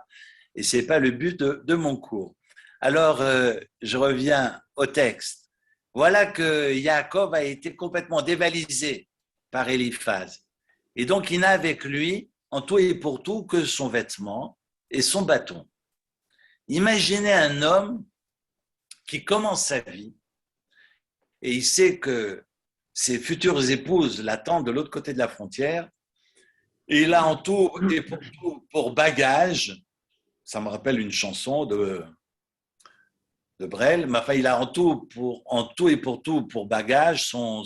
et ce n'est pas le but de mon cours. Alors, je reviens au texte. Voilà que Yaakov a été complètement dévalisé par Eliphaz. Et donc, il n'a avec lui, en tout et pour tout, que son vêtement et son bâton. Imaginez un homme qui commence sa vie et il sait que ses futures épouses l'attendent de l'autre côté de la frontière et il a en tout et pour tout pour bagage, ça me rappelle une chanson de Brel, mais enfin il a en tout et pour tout pour bagage non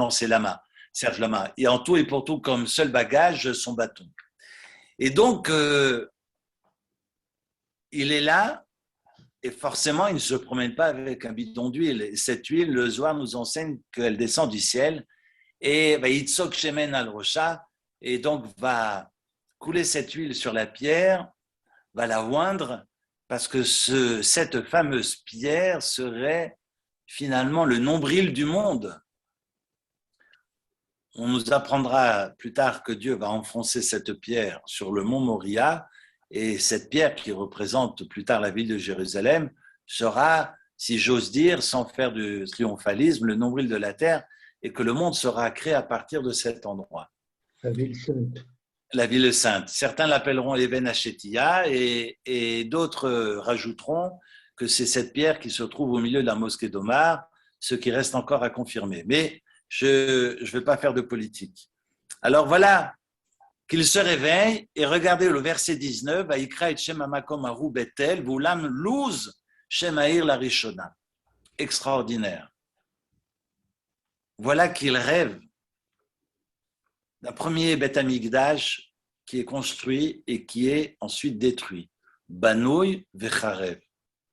c'est Lama, Serge Lama, et en tout et pour tout comme seul bagage son bâton. Et donc il est là. Et forcément, il ne se promène pas avec un bidon d'huile. Cette huile, le Zohar nous enseigne qu'elle descend du ciel et Yitzok Shemen al Rosha, et donc va couler cette huile sur la pierre, va la oindre, parce que cette fameuse pierre serait finalement le nombril du monde. On nous apprendra plus tard que Dieu va enfoncer cette pierre sur le mont Moria. Et cette pierre qui représente plus tard la ville de Jérusalem sera, si j'ose dire, sans faire du triomphalisme, le nombril de la terre et que le monde sera créé à partir de cet endroit. La ville sainte. La ville sainte. Certains l'appelleront Even Hashetia et d'autres rajouteront que c'est cette pierre qui se trouve au milieu de la mosquée d'Omar, ce qui reste encore à confirmer. Mais je ne vais pas faire de politique. Alors voilà, qu'il se réveille et regardez le verset 19, Vaikra et Shem Amakom Aru Betel, Voulam Luz Shem Aïr la Rishona. Extraordinaire. Voilà qu'il rêve d'un premier Beth Amikdash qui est construit et qui est ensuite détruit. Banouy Vecharev.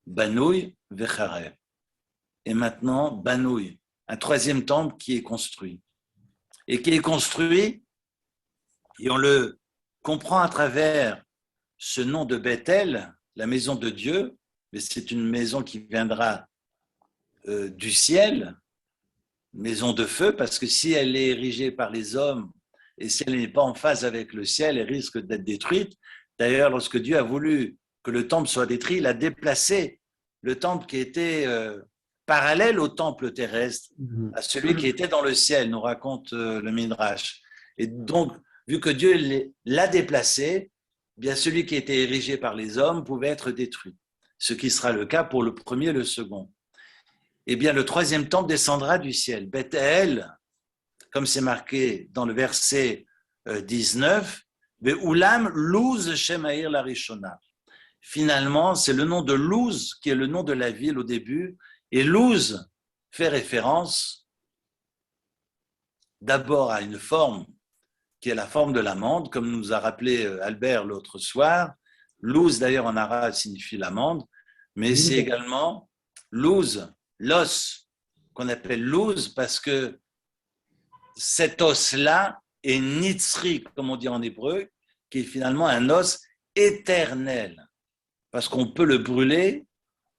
Banouy Vecharev. Et maintenant, Banouy, un troisième temple qui est construit. Et qui est construit. Et on le comprend à travers ce nom de Bethel, la maison de Dieu, mais c'est une maison qui viendra du ciel, maison de feu, parce que si elle est érigée par les hommes et si elle n'est pas en phase avec le ciel, elle risque d'être détruite. D'ailleurs, lorsque Dieu a voulu que le temple soit détruit, il a déplacé le temple qui était parallèle au temple terrestre, à celui qui était dans le ciel, nous raconte le Midrash. Et donc, vu que Dieu l'a déplacé, bien celui qui était érigé par les hommes pouvait être détruit, ce qui sera le cas pour le premier et le second. Eh bien, le troisième temple descendra du ciel. Bethel, comme c'est marqué dans le verset 19, Ve'ulam Luz Shemaïr Larishona. Finalement, c'est le nom de Luz qui est le nom de la ville au début, et Luz fait référence d'abord à une forme qui est la forme de l'amande, comme nous a rappelé Albert l'autre soir. Luz, d'ailleurs, en arabe, signifie l'amande, mais c'est également Luz, l'os, qu'on appelle Luz, parce que cet os-là est nitzri, comme on dit en hébreu, qui est finalement un os éternel, parce qu'on peut le brûler,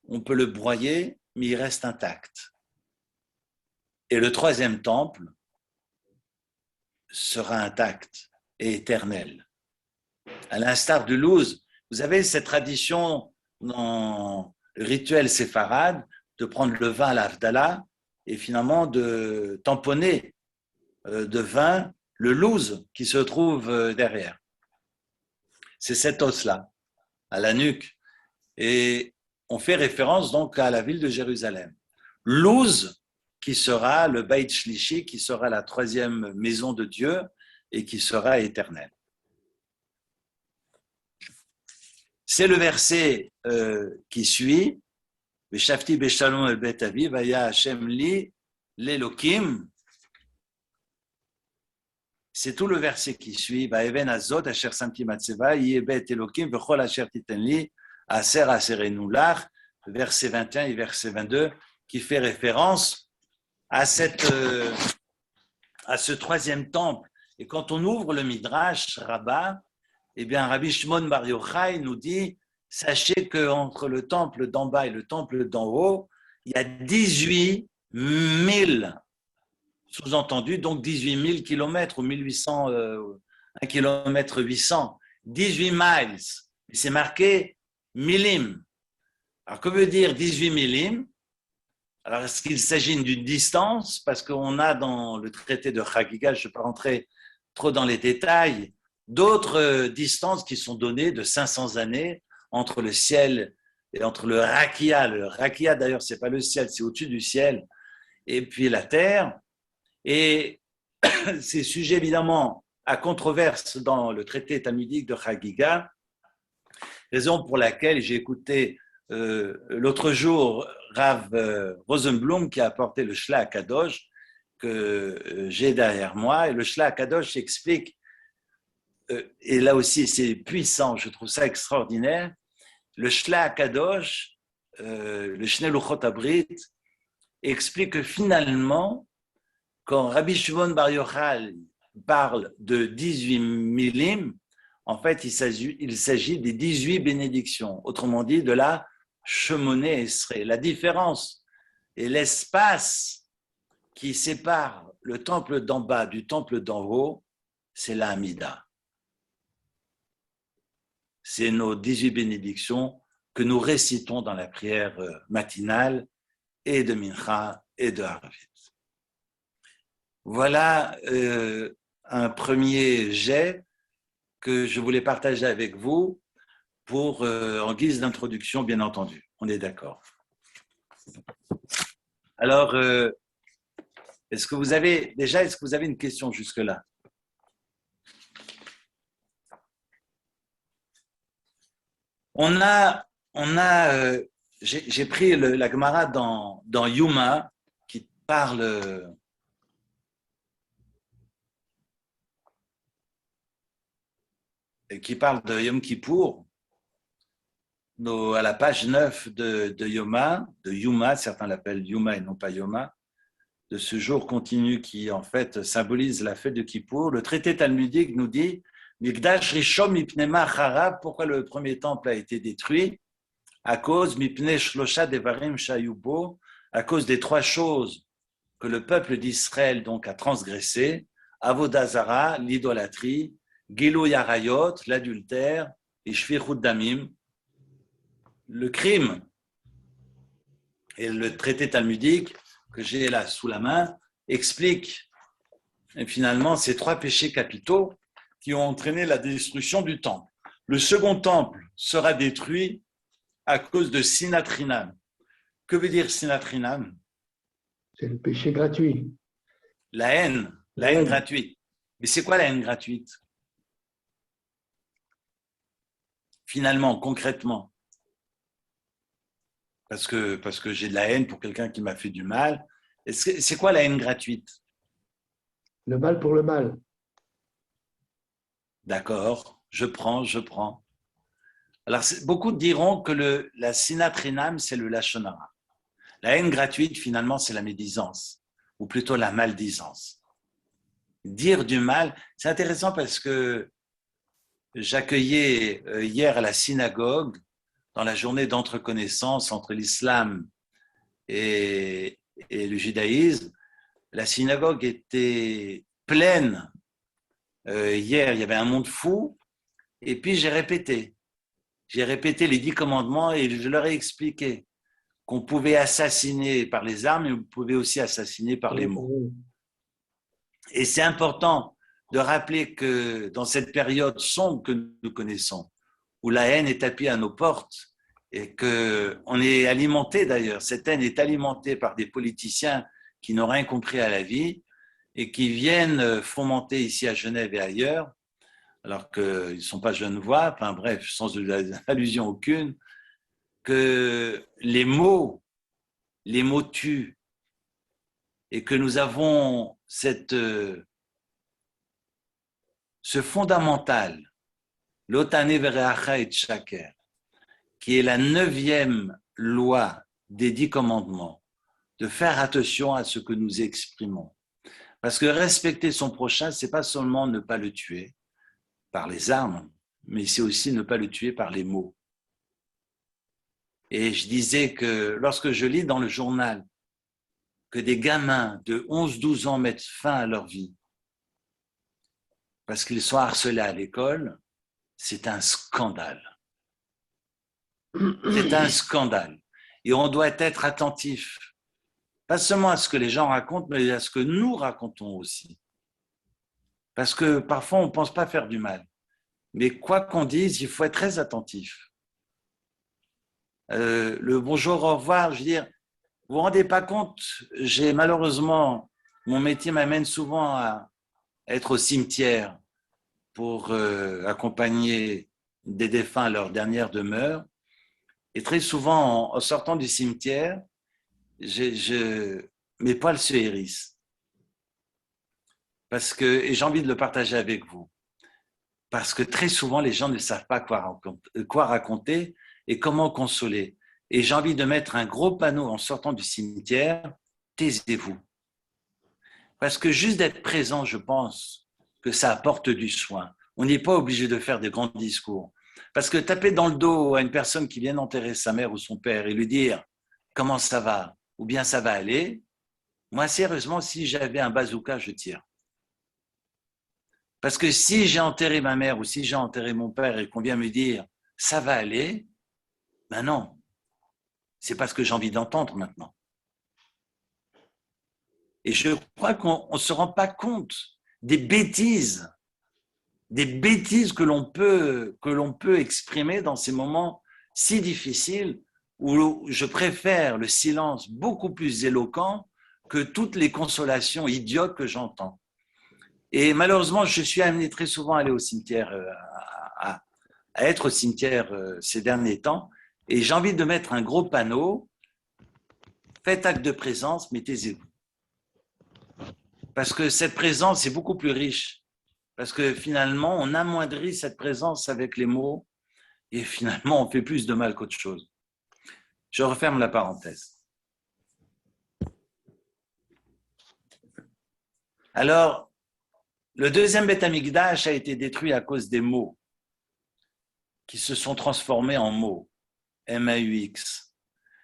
on peut le broyer, mais il reste intact. Et le troisième temple sera intact et éternel. À l'instar du Luz, vous avez cette tradition dans le rituel séfarade de prendre le vin à l'Havdalah et finalement de tamponner de vin le Luz qui se trouve derrière. C'est cet os-là, à la nuque. Et on fait référence donc à la ville de Jérusalem. Luz, qui sera le Beit Shlishi, qui sera la troisième maison de Dieu et qui sera éternelle. C'est le verset qui suit. Veshafti beshalom el bet avi, vaya Hashem li l'Elokim. C'est tout le verset qui suit. Vaeven azot asher samti matzeva, yebet Elokim, vechol asher titen li, aser aserenu lach, verset 21 et verset 22, qui fait référence à ce troisième temple. Et quand on ouvre le Midrash Rabbah, eh bien, Rabbi Shimon Bar Yochai nous dit, sachez qu'entre le temple d'en bas et le temple d'en haut, il y a 18 000, sous-entendu, donc 18 000 kilomètres, ou 1800, 1 km 800, 18 miles. Et c'est marqué millim. Alors, que veut dire 18 millim? Alors, est-ce qu'il s'agit d'une distance? Parce qu'on a dans le traité de Chagiga, je ne vais pas rentrer trop dans les détails, d'autres distances qui sont données de 500 années entre le ciel et entre le Rakia. Le Rakia, d'ailleurs, ce n'est pas le ciel, c'est au-dessus du ciel, et puis la terre. Et c'est sujet, évidemment, à controverse dans le traité talmudique de Chagiga, raison pour laquelle j'ai écouté l'autre jour Rav Rosenblum qui a apporté le Shla Kadosh que j'ai derrière moi, et le Shla Kadosh explique, et là aussi c'est puissant, je trouve ça extraordinaire, le Shla Kadosh, le Shnei Luchot Abrit, explique que finalement, quand Rabbi Shimon Bar Yochai parle de 18 millim, en fait il s'agit des 18 bénédictions, autrement dit de la Shemoneh Esrei. La différence et l'espace qui sépare le temple d'en bas du temple d'en haut, c'est la Hamida. C'est nos 18 bénédictions que nous récitons dans la prière matinale et de Mincha et de Harvit. Voilà un premier jet que je voulais partager avec vous pour, en guise d'introduction, bien entendu. On est d'accord. Alors, est-ce que vous avez une question jusque-là? J'ai pris la Gemara dans Yuma qui parle de Yom Kippour, à la page 9 de Yuma, certains l'appellent Yuma et non pas Yoma, de ce jour continu qui en fait symbolise la fête de Kippour. Le traité talmudique nous dit Mikdash Rishon mipnema charav, pourquoi le premier temple a été détruit? À cause mipnei shlosha devarim shayubo, à cause des trois choses que le peuple d'Israël donc a transgressées, avodah zara, l'idolâtrie, Gilui Arayot, l'adultère, et Shfichut Damim, le crime Et le traité talmudique que j'ai là sous la main explique finalement ces 3 péchés capitaux qui ont entraîné la destruction du temple. Le second temple sera détruit à cause de Sinatrinam. Que veut dire Sinatrinam? C'est le péché gratuit. La haine gratuite. Mais c'est quoi la haine gratuite? Finalement, concrètement. Parce que j'ai de la haine pour quelqu'un qui m'a fait du mal. C'est quoi la haine gratuite? Le mal pour le mal. D'accord, je prends. Alors, beaucoup diront que la sinatrinam, c'est le lashon hara. La haine gratuite, finalement, c'est la médisance, ou plutôt la maldisance. Dire du mal, c'est intéressant parce que j'accueillais hier à la synagogue, dans la journée d'entreconnaissance entre l'islam et le judaïsme, la synagogue était pleine. Hier, il y avait un monde fou, et puis j'ai répété les 10 commandements et je leur ai expliqué qu'on pouvait assassiner par les armes, mais on pouvait aussi assassiner par les mots. Et c'est important de rappeler que dans cette période sombre que nous connaissons, où la haine est tapie à nos portes et qu'on est alimenté d'ailleurs, cette haine est alimentée par des politiciens qui n'ont rien compris à la vie et qui viennent fomenter ici à Genève et ailleurs, alors qu'ils ne sont pas genevois, enfin bref, sans allusion aucune, que les mots tuent et que nous avons ce fondamental, l'otane vereacha et shaker, qui est la 9e loi des 10 commandements, de faire attention à ce que nous exprimons. Parce que respecter son prochain, ce n'est pas seulement ne pas le tuer par les armes, mais c'est aussi ne pas le tuer par les mots. Et je disais que lorsque je lis dans le journal que des gamins de 11-12 ans mettent fin à leur vie parce qu'ils sont harcelés à l'école, c'est un scandale. C'est un scandale. Et on doit être attentif, pas seulement à ce que les gens racontent, mais à ce que nous racontons aussi. Parce que parfois, on ne pense pas faire du mal. Mais quoi qu'on dise, il faut être très attentif. Le bonjour, au revoir, je veux dire, vous vous rendez pas compte, malheureusement, mon métier m'amène souvent à être au cimetière pour accompagner des défunts à leur dernière demeure. Et très souvent, en sortant du cimetière, mes poils se hérissent. Et j'ai envie de le partager avec vous. Parce que très souvent, les gens ne savent pas quoi raconter et comment consoler. Et j'ai envie de mettre un gros panneau en sortant du cimetière, taisez-vous. Parce que juste d'être présent, je pense que ça apporte du soin. On n'est pas obligé de faire des grands discours. Parce que taper dans le dos à une personne qui vient d'enterrer sa mère ou son père et lui dire « comment ça va ?» ou bien « ça va aller », moi, sérieusement, si j'avais un bazooka, je tire. Parce que si j'ai enterré ma mère ou si j'ai enterré mon père et qu'on vient me dire « ça va aller », ben non, c'est pas ce que j'ai envie d'entendre maintenant. Et je crois qu'on ne se rend pas compte des bêtises que l'on peut exprimer dans ces moments si difficiles où je préfère le silence beaucoup plus éloquent que toutes les consolations idiotes que j'entends. Et malheureusement, je suis amené très souvent à aller au cimetière, à être au cimetière ces derniers temps, et j'ai envie de mettre un gros panneau, faites acte de présence, mais taisez-vous. Parce que cette présence est beaucoup plus riche. Parce que finalement, on amoindrit cette présence avec les mots, et finalement, on fait plus de mal qu'autre chose. Je referme la parenthèse. Alors, le deuxième Beth Amikdash a été détruit à cause des mots qui se sont transformés en mots, M-A-U-X.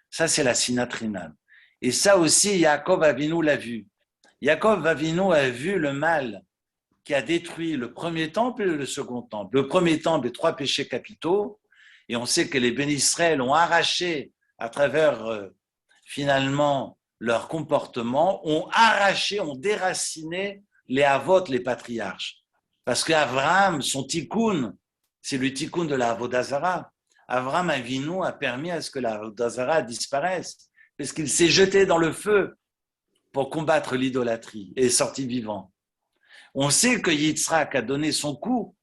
Ça, c'est la sinatrinam. Et ça aussi, Yaakov Avinu l'a vu. Yaakov Avinu a vu le mal qui a détruit le premier temple et le second temple. Le premier temple, les 3 péchés capitaux, et on sait que les bénis Israël ont arraché à travers finalement leur comportement, ont arraché, ont déraciné les Avot, les patriarches. Parce qu'Abraham, son tikkun, c'est le tikkun de la Avodah Zarah. Abraham Avinu a permis à ce que la Avodah Zarah disparaisse, parce qu'il s'est jeté dans le feu pour combattre l'idolâtrie et est sorti vivant. On sait que Yitzhak a donné son coup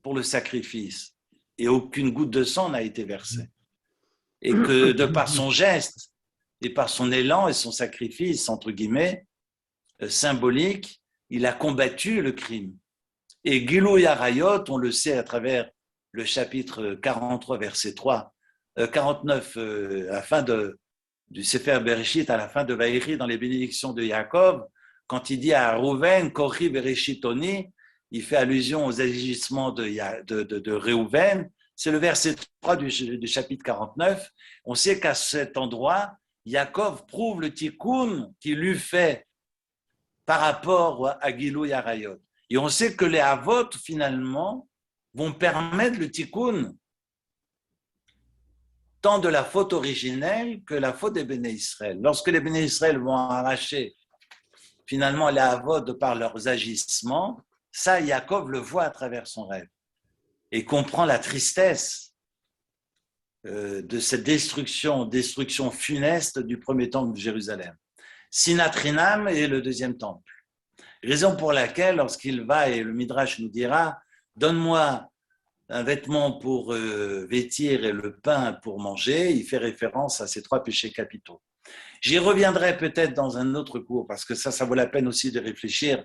pour le sacrifice et aucune goutte de sang n'a été versée. Et que de par son geste et par son élan et son sacrifice, entre guillemets, symbolique, il a combattu le crime. Et Gilou Yarayot, on le sait à travers le chapitre 43, verset 3, 49, à la fin du Sefer Bereshit, à la fin de Vaïri, dans les bénédictions de Yaakov, quand il dit à Rouven, Kori Bereshitoni, il fait allusion aux agissements de Réhouven. C'est le verset 3 du chapitre 49. On sait qu'à cet endroit, Yaakov prouve le tikkun qu'il eut fait par rapport à Gilou Yarayot. Et on sait que les Avot, finalement, vont permettre le tikkun tant de la faute originelle que la faute des Béné Israël. Lorsque les Béné Israël vont arracher finalement les Avot de par leurs agissements, ça, Yaakov le voit à travers son rêve et comprend la tristesse de cette destruction funeste du premier temple de Jérusalem. Sinatrinam est le deuxième temple. Raison pour laquelle, lorsqu'il va, et le Midrash nous dira, donne-moi un vêtement pour vêtir et le pain pour manger, il fait référence à ces trois péchés capitaux. J'y reviendrai peut-être dans un autre cours, parce que ça vaut la peine aussi de réfléchir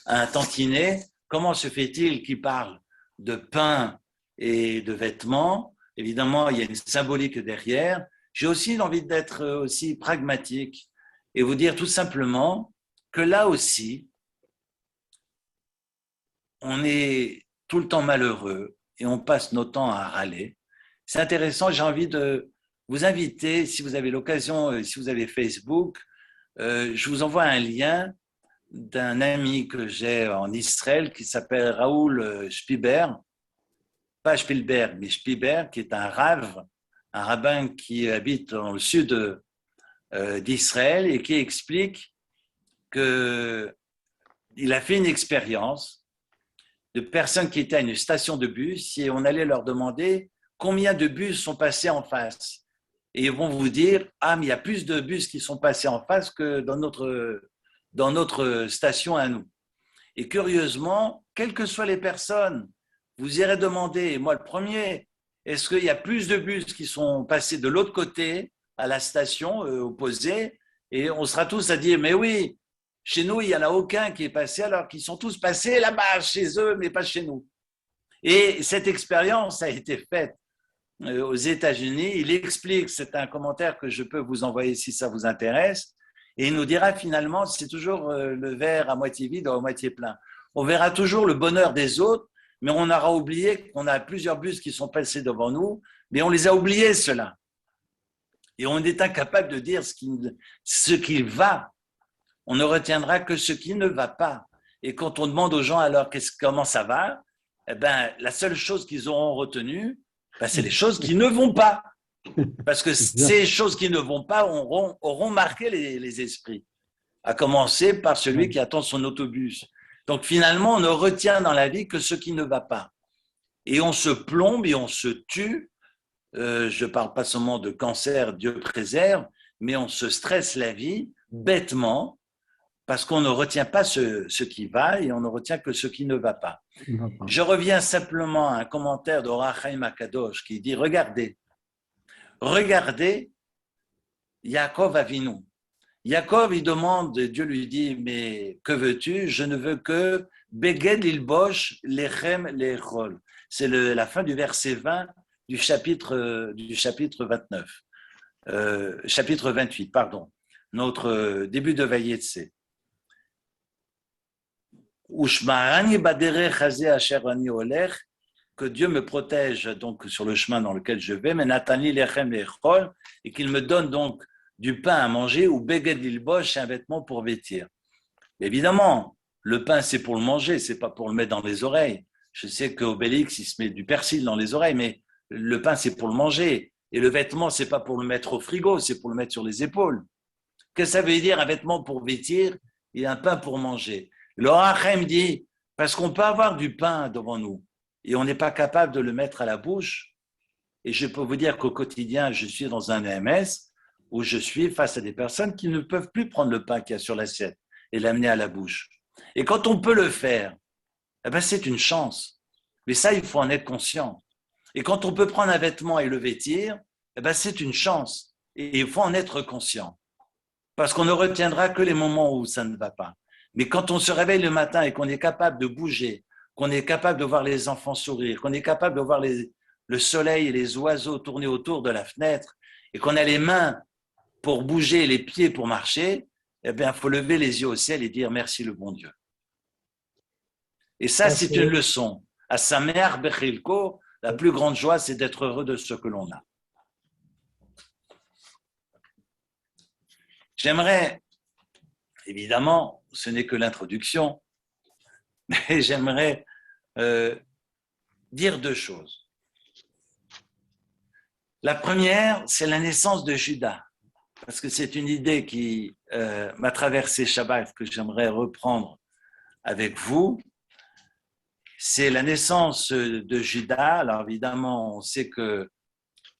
à un tantinet. Comment se fait-il qu'il parle de pain et de vêtements? Évidemment, il y a une symbolique derrière. J'ai aussi envie d'être aussi pragmatique et vous dire tout simplement que là aussi, on est tout le temps malheureux et on passe nos temps à râler. C'est intéressant, j'ai envie de vous inviter, si vous avez l'occasion, si vous avez Facebook, je vous envoie un lien d'un ami que j'ai en Israël qui s'appelle Raoul Spiber, pas Spielberg, mais Spiber, qui est un rabbin qui habite dans le sud d'Israël et qui explique qu'il a fait une expérience de personnes qui étaient à une station de bus et on allait leur demander combien de bus sont passés en face. Et ils vont vous dire, ah, mais il y a plus de bus qui sont passés en face que dans notre station à nous. Et curieusement, quelles que soient les personnes, vous irez demander, et moi le premier, est-ce qu'il y a plus de bus qui sont passés de l'autre côté, à la station opposée? Et on sera tous à dire, mais oui, chez nous, il n'y en a aucun qui est passé, alors qu'ils sont tous passés là-bas, chez eux, mais pas chez nous. Et cette expérience a été faite aux États-Unis. Il explique, c'est un commentaire que je peux vous envoyer si ça vous intéresse, et il nous dira finalement, c'est toujours le verre à moitié vide ou à moitié plein. On verra toujours le bonheur des autres, mais on aura oublié qu'on a plusieurs bus qui sont passés devant nous, mais on les a oubliés, ceux-là. Et on est incapable de dire ce qui va. On ne retiendra que ce qui ne va pas. Et quand on demande aux gens alors comment ça va, eh ben, la seule chose qu'ils auront retenue, c'est les choses qui ne vont pas. Parce que ces choses qui ne vont pas auront marqué les esprits. À commencer par celui qui attend son autobus. Donc finalement, on ne retient dans la vie que ce qui ne va pas. Et on se plombe et on se tue. Je ne parle pas seulement de cancer, Dieu préserve, mais on se stresse la vie bêtement parce qu'on ne retient pas ce qui va et on ne retient que ce qui ne va pas. Je reviens simplement à un commentaire d'Or HaChaim HaKadosh qui dit, regardez, Yaakov Avinu. Yaakov, il demande, Dieu lui dit, mais que veux-tu? Je ne veux que Beged Lilbosh Lechem Lechol. C'est la fin du verset 20 du chapitre 29. Chapitre 28, pardon. Notre début de Vayetse. Que Dieu me protège donc sur le chemin dans lequel je vais, mais Natani Lechem Lechol, et qu'il me donne donc du pain à manger, ou Beged Lilbosh, un vêtement pour vêtir. Évidemment, le pain c'est pour le manger, c'est pas pour le mettre dans les oreilles. Je sais qu'Obélix il se met du persil dans les oreilles, mais le pain c'est pour le manger, et le vêtement c'est pas pour le mettre au frigo, c'est pour le mettre sur les épaules. que ça veut dire un vêtement pour vêtir et un pain pour manger. Le Hachem dit, parce qu'on peut avoir du pain devant nous et on n'est pas capable de le mettre à la bouche. Et je peux vous dire qu'au quotidien, je suis dans un EMS où je suis face à des personnes qui ne peuvent plus prendre le pain qu'il y a sur l'assiette et l'amener à la bouche. Et quand on peut le faire, eh ben c'est une chance. Mais ça, il faut en être conscient. Et quand on peut prendre un vêtement et le vêtir, eh ben c'est une chance. Et il faut en être conscient. Parce qu'on ne retiendra que les moments où ça ne va pas. Mais quand on se réveille le matin et qu'on est capable de bouger, qu'on est capable de voir les enfants sourire, qu'on est capable de voir le soleil et les oiseaux tourner autour de la fenêtre, et qu'on a les mains pour bouger, les pieds pour marcher, eh bien, il faut lever les yeux au ciel et dire merci le bon Dieu. Et ça, Merci. c'est une leçon. À sa mère, Bechilko, la plus grande joie, c'est d'être heureux de ce que l'on a. J'aimerais, évidemment, ce n'est que l'introduction, mais j'aimerais dire deux choses. La première, c'est la naissance de Judas, parce que c'est une idée qui m'a traversé Shabbat, que j'aimerais reprendre avec vous. C'est la naissance de Judas. Alors évidemment, on sait que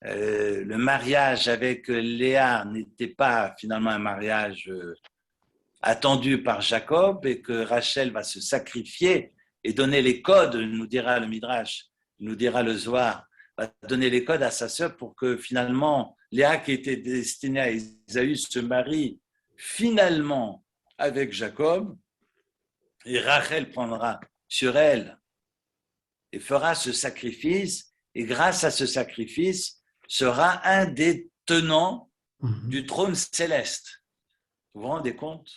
le mariage avec Léa n'était pas finalement un mariage attendu par Jacob et que Rachel va se sacrifier et donner les codes, nous dira le Midrash, nous dira le Zohar, va donner les codes à sa sœur pour que finalement Léa, qui était destinée à Ésaü, se marie finalement avec Jacob et Rachel prendra sur elle et fera ce sacrifice, et grâce à ce sacrifice, sera un des tenants du trône céleste. Vous vous rendez compte?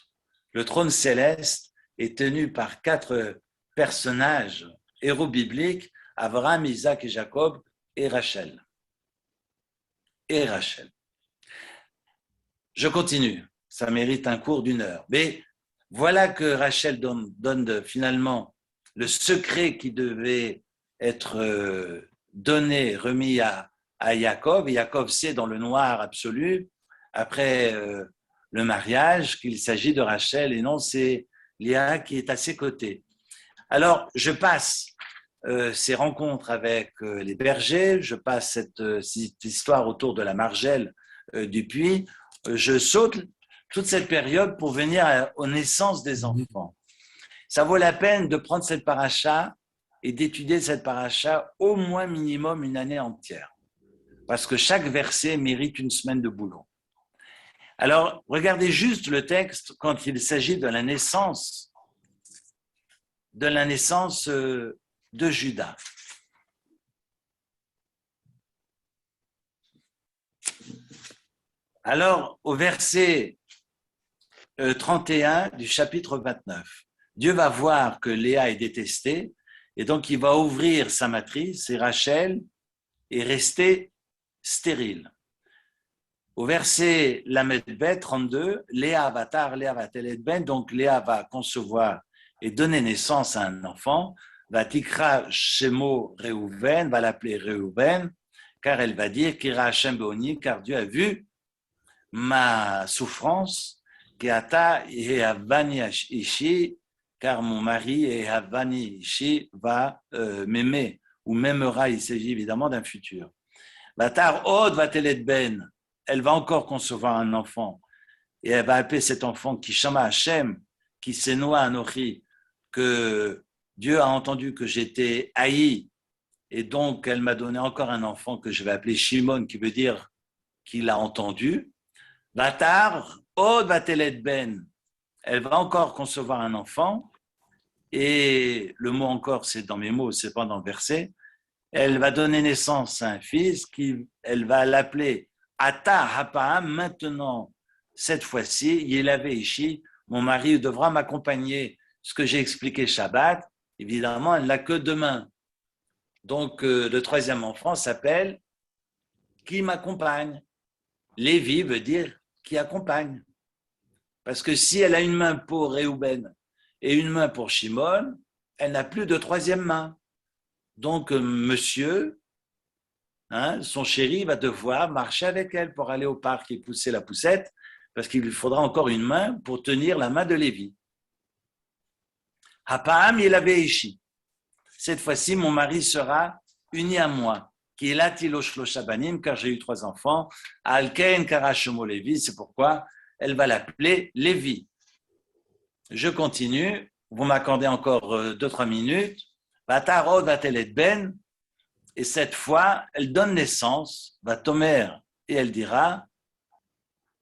Le trône céleste est tenu par 4 personnages, héros bibliques, Abraham, Isaac et Jacob, et Rachel. Et Rachel. Je continue, ça mérite un cours d'1 heure. Mais voilà que Rachel donne finalement le secret qui devait être donné, remis à Jacob. Et Jacob sait dans le noir absolu, après le mariage, qu'il s'agit de Rachel et non, c'est Léa qui est à ses côtés. Alors, je passe ces rencontres avec les bergers, je passe cette histoire autour de la margelle du puits, je saute toute cette période pour venir aux naissances des enfants. Ça vaut la peine de prendre cette paracha et d'étudier cette paracha au moins minimum 1 année entière. Parce que chaque verset mérite 1 semaine de boulot. Alors, regardez juste le texte quand il s'agit de la naissance de Judas. Alors, au verset 31 du chapitre 29, Dieu va voir que Léa est détestée et donc il va ouvrir sa matrice et Rachel est restée stérile. Au verset Lamed Bet 32, Léa va telet ben, donc Léa va concevoir et donner naissance à un enfant, va tikra shemo Reuven, va l'appeler Reuven, car elle va dire Kira Hashem beoni, car Dieu a vu ma souffrance, Keata et Havani Ishi, car mon mari et Havani Ishi va m'aimer ou m'aimera. Il s'agit évidemment d'un futur. Batar Od va telet ben, elle va encore concevoir un enfant et elle va appeler cet enfant Kishama Hashem, qui s'énoua Anochi, que Dieu a entendu que j'étais haï et donc elle m'a donné encore un enfant que je vais appeler Shimon, qui veut dire qu'il a entendu. Batar Od va telet ben, elle va encore concevoir un enfant et le mot encore, c'est dans mes mots, c'est pas dans le verset. Elle va donner naissance à un fils elle va l'appeler Ata Hapa'am, maintenant, cette fois-ci, Yelave Ishi, mon mari devra m'accompagner. Ce que j'ai expliqué Shabbat, évidemment, elle n'a que 2 mains. Donc, le 3e enfant s'appelle qui m'accompagne. Lévi veut dire qui accompagne. Parce que si elle a une main pour Réhouben et une main pour Shimon, elle n'a plus de 3e main. Donc, monsieur, son chéri va devoir marcher avec elle pour aller au parc et pousser la poussette, parce qu'il lui faudra encore une main pour tenir la main de Lévi. Hapa'am Yelaveishi. Cette fois-ci, mon mari sera uni à moi. Qui est latilo shlosha banim, car j'ai eu 3 enfants. Alken karashemo Lévi, c'est pourquoi elle va l'appeler Lévi. Je continue. Vous m'accordez encore 2-3 minutes. Vatarod vatelet ben. Et cette fois, elle donne naissance. Vatomer. Et elle dira,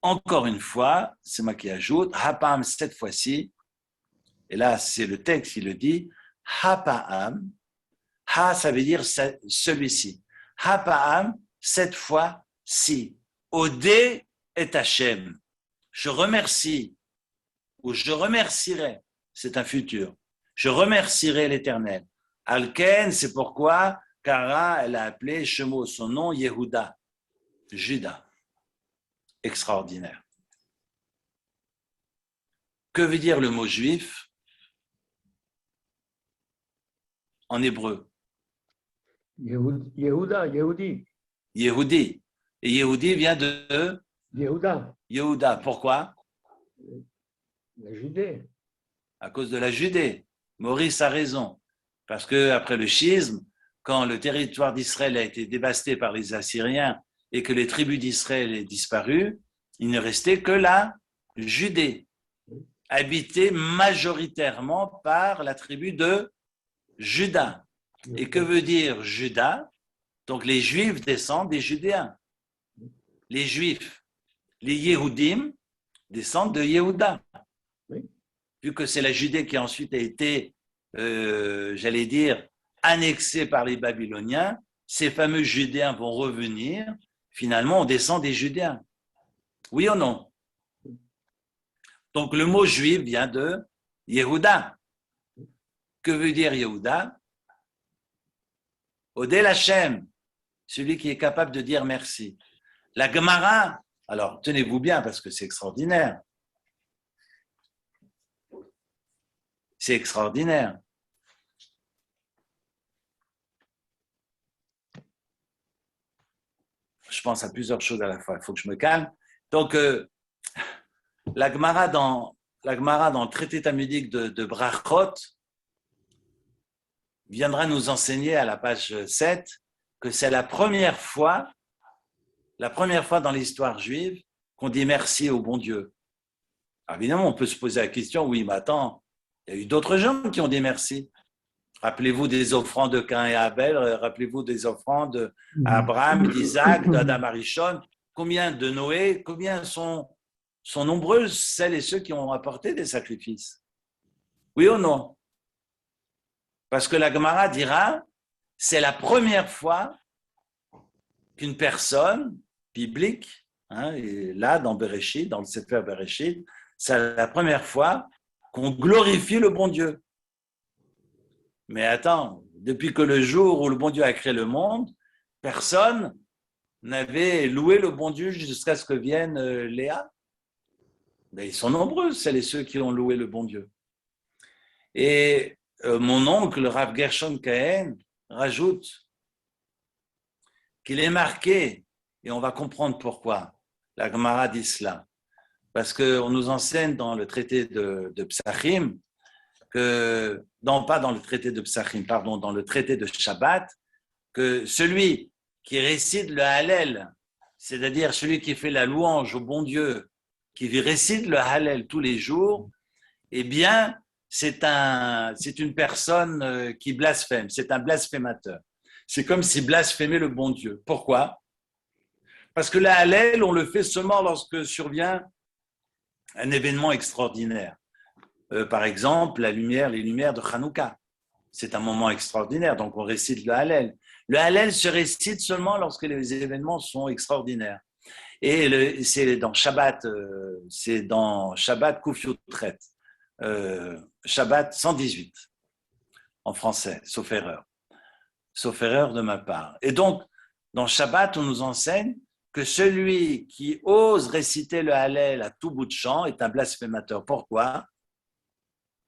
encore une fois, c'est moi qui ajoute, Hapam, cette fois-ci. Et là, c'est le texte qui le dit. Hapa'am, ha, ça veut dire celui-ci. Hapa'am, cette fois-ci. Odé est Hachem. Je remercie, ou je remercierai, c'est un futur. Je remercierai l'Éternel. Alken, c'est pourquoi Kara, elle a appelé Shemo, son nom, Yehuda, Juda. Extraordinaire. Que veut dire le mot juif en hébreu? Yehuda, Yehudi. Yehudi. Et Yehudi vient de Yehuda, Yehuda. Pourquoi? la Judée. À cause de la Judée. Maurice a raison. Parce que après le schisme, quand le territoire d'Israël a été dévasté par les Assyriens et que les tribus d'Israël aient disparu, il ne restait que la Judée, habitée majoritairement par la tribu de Juda. Et que veut dire Juda? Donc les Juifs descendent des Judéens. Les Juifs, les Yehudim, descendent de Yehuda. Oui. Vu que c'est la Judée qui ensuite a été, j'allais dire, annexée par les Babyloniens, ces fameux Judéens vont revenir. Finalement, on descend des Judéens. Oui ou non? Donc le mot juif vient de Yehuda. Que veut dire Yehuda? Odel Hashem, celui qui est capable de dire merci. La Gemara, alors tenez-vous bien parce que c'est extraordinaire. C'est extraordinaire. Je pense à plusieurs choses à la fois, il faut que je me calme. Donc, la Gemara dans le traité talmudique de Brachot viendra nous enseigner à la page 7 que c'est la première fois dans l'histoire juive qu'on dit merci au bon Dieu. Alors évidemment, on peut se poser la question, oui, mais attends, il y a eu d'autres gens qui ont dit merci. Rappelez-vous des offrandes de Caïn et Abel, rappelez-vous des offrandes d'Abraham, d'Isaac, d'Adam Arishon. Combien de Noé, combien sont nombreuses celles et ceux qui ont apporté des sacrifices? Oui ou non? Parce que la Gemara dira, c'est la première fois qu'une personne biblique, et là dans Bereshit, dans le Sefer Bereshit, c'est la première fois qu'on glorifie le bon Dieu. Mais attends, depuis que le jour où le bon Dieu a créé le monde, personne n'avait loué le bon Dieu jusqu'à ce que vienne Léa. Mais ils sont nombreux, celles et ceux qui ont loué le bon Dieu. Et mon oncle, le Rav Gershon Cohen, rajoute qu'il est marqué, et on va comprendre pourquoi, la Gemara dit cela. Parce qu'on nous enseigne dans le traité de Psachim, pas dans le traité de Psachim, pardon, dans le traité de Shabbat, que celui qui récite le Hallel, c'est-à-dire celui qui fait la louange au bon Dieu, qui récite le Hallel tous les jours, eh bien, c'est une personne qui blasphème, c'est un blasphémateur. C'est comme si blasphémait le bon Dieu. Pourquoi? Parce que le Hallel, on le fait seulement lorsque survient un événement extraordinaire. Par exemple, les lumières de Hanouka. C'est un moment extraordinaire, donc on récite le Hallel. Le Hallel se récite seulement lorsque les événements sont extraordinaires. Et c'est dans Shabbat Kouf Yotret, Shabbat 118, en français, sauf erreur de ma part. Et donc, dans Shabbat, on nous enseigne que celui qui ose réciter le Hallel à tout bout de champ est un blasphémateur. Pourquoi?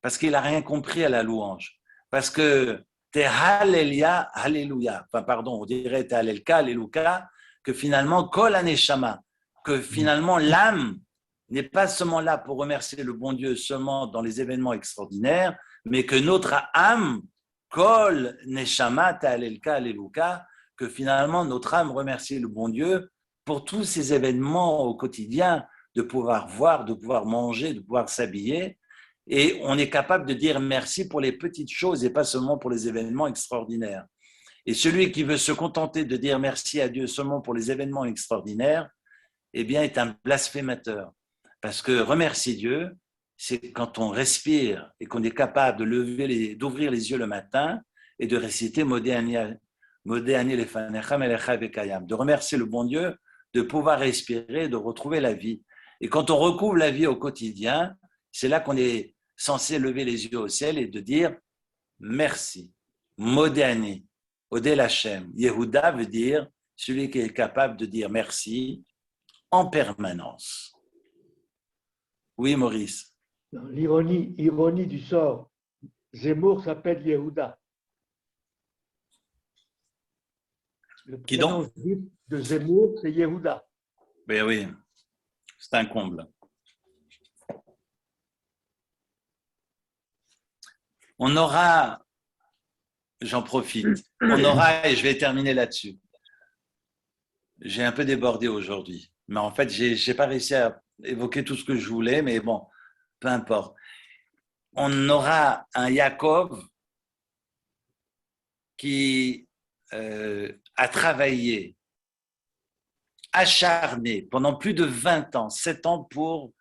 Parce qu'il n'a rien compris à la louange. Parce que t'es Hallelia, Alléluia. Enfin, pardon, on dirait t'es Hallelka, Alléluia, que finalement, Kol Aneshama, que finalement l'âme n'est pas seulement là pour remercier le bon Dieu seulement dans les événements extraordinaires, mais que notre âme, kol neshama ta'alelka aleluka, que finalement notre âme remercie le bon Dieu pour tous ces événements au quotidien, de pouvoir voir, de pouvoir manger, de pouvoir s'habiller. Et on est capable de dire merci pour les petites choses et pas seulement pour les événements extraordinaires. Et celui qui veut se contenter de dire merci à Dieu seulement pour les événements extraordinaires, eh bien, est un blasphémateur. Parce que remercier Dieu, c'est quand on respire et qu'on est capable d'ouvrir les yeux le matin et de réciter Modéani lefanecha melecha vekayam, de remercier le bon Dieu, de pouvoir respirer, de retrouver la vie. Et quand on recouvre la vie au quotidien, c'est là qu'on est censé lever les yeux au ciel et de dire merci. Modéani, Odel Hashem. Yehuda veut dire celui qui est capable de dire merci en permanence. Oui, Maurice. L'ironie du sort, Zemmour s'appelle Yehuda. Le Qui donc? prénom juif de Zemmour, c'est Yehuda. Ben oui, c'est un comble. On aura, j'en profite, on aura, et je vais terminer là-dessus. J'ai un peu débordé aujourd'hui, mais en fait, je n'ai pas réussi à évoquer tout ce que je voulais, mais bon, peu importe. On aura un Yaakov qui a travaillé, acharné pendant plus de 20 ans, 7 ans pour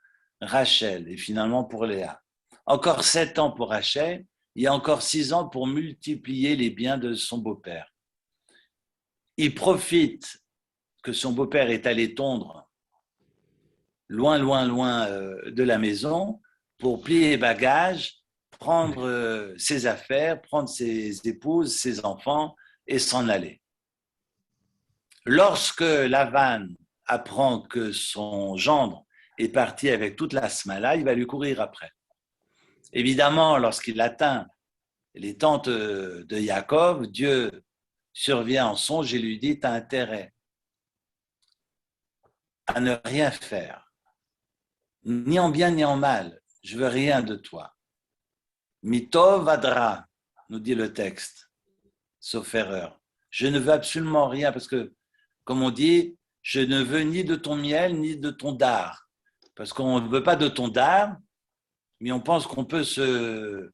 Rachel et finalement pour Léa. Encore 7 ans pour Rachel, il y a encore 6 ans pour multiplier les biens de son beau-père. Il profite que son beau-père est allé tondre loin de la maison pour plier les bagages, prendre ses affaires, prendre ses épouses, ses enfants et s'en aller. Lorsque Lavan apprend que son gendre est parti avec toute la smala, il va lui courir après. Évidemment, lorsqu'il atteint les tentes de Yaakov, Dieu survient en songe et lui dit « Tu as intérêt à ne rien faire, ni en bien ni en mal, je veux rien de toi. Mitov vadra, nous dit le texte, sauf erreur. Je ne veux absolument rien parce que, comme on dit, je ne veux ni de ton miel ni de ton dard. Parce qu'on ne veut pas de ton dard, mais on pense qu'on peut se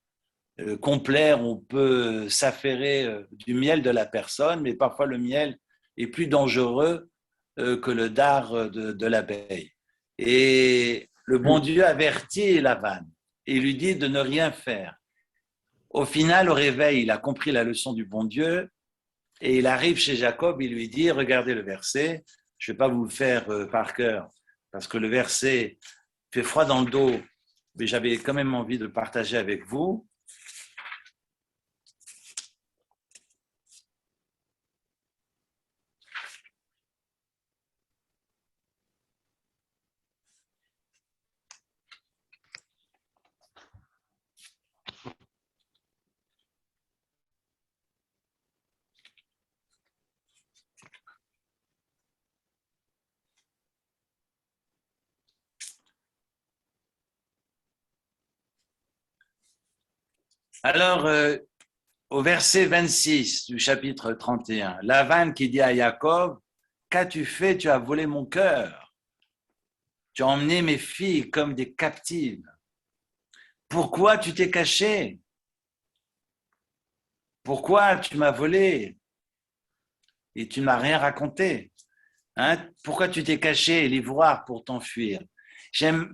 complaire, on peut s'affairer du miel de la personne, mais parfois le miel est plus dangereux que le dard de l'abeille. Et le bon Dieu avertit Lavan et lui dit de ne rien faire. Au final, au réveil, il a compris la leçon du bon Dieu et il arrive chez Jacob, il lui dit, regardez le verset, je ne vais pas vous le faire par cœur parce que le verset fait froid dans le dos, mais j'avais quand même envie de le partager avec vous. Alors, au verset 26 du chapitre 31, Lavan qui dit à Jacob, « Qu'as-tu fait? Tu as volé mon cœur. Tu as emmené mes filles comme des captives. Pourquoi tu t'es caché? Pourquoi tu m'as volé? Et tu ne m'as rien raconté. Hein? Pourquoi tu t'es caché l'ivoire pour t'enfuir? » J'aime,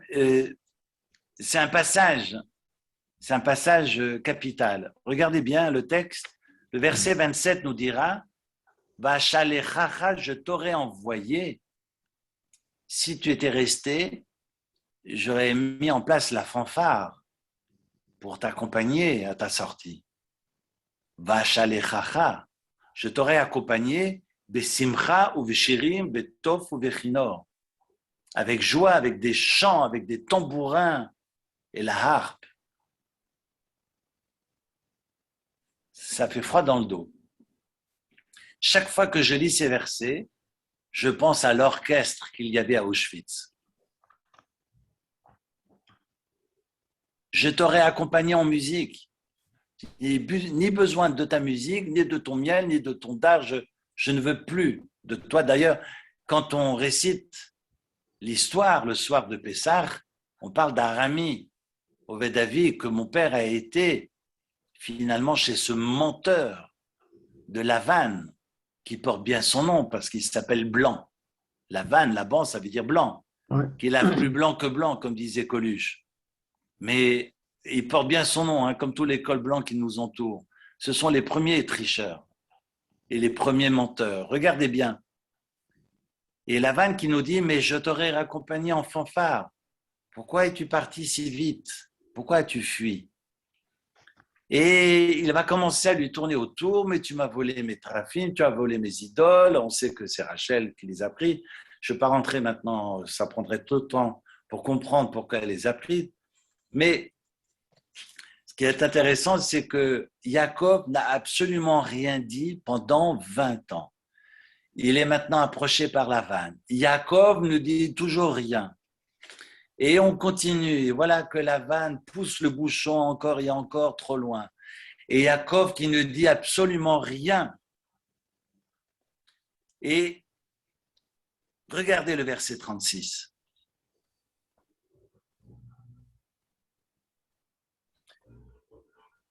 c'est un passage capital. Regardez bien le texte. Le verset 27 nous dira « Va'chalechacha, je t'aurais envoyé. Si tu étais resté, j'aurais mis en place la fanfare pour t'accompagner à ta sortie. Va'chalechacha, je t'aurais accompagné besimcha ou veshirim, betof ou vechinor. Avec joie, avec des chants, avec des tambourins et la harpe. Ça fait froid dans le dos. Chaque fois que je lis ces versets, je pense à l'orchestre qu'il y avait à Auschwitz. Je t'aurais accompagné en musique. Ni besoin de ta musique, ni de ton miel, ni de ton dard. Je ne veux plus de toi. D'ailleurs, quand on récite l'histoire le soir de Pessah, on parle d'Arami, Oved Avi, que mon père a été finalement chez ce menteur de Lavan, qui porte bien son nom parce qu'il s'appelle Blanc. Lavan, ça veut dire blanc. Ouais. Qui lave plus blanc que blanc, comme disait Coluche. Mais il porte bien son nom, comme tous les cols blancs qui nous entourent. Ce sont les premiers tricheurs et les premiers menteurs. Regardez bien. Et Lavan qui nous dit, mais je t'aurais raccompagné en fanfare. Pourquoi es-tu parti si vite? Pourquoi as-tu fui? Et il va commencer à lui tourner autour, mais tu m'as volé mes trafines, tu as volé mes idoles, on sait que c'est Rachel qui les a pris. Je ne vais pas rentrer maintenant, ça prendrait tout le temps pour comprendre pourquoi elle les a pris. Mais ce qui est intéressant, c'est que Jacob n'a absolument rien dit pendant 20 ans. Il est maintenant approché par Lavan. Jacob ne dit toujours rien. Et on continue. Et voilà que Lavan pousse le bouchon encore et encore trop loin. Et Jacob qui ne dit absolument rien. Et regardez le verset 36.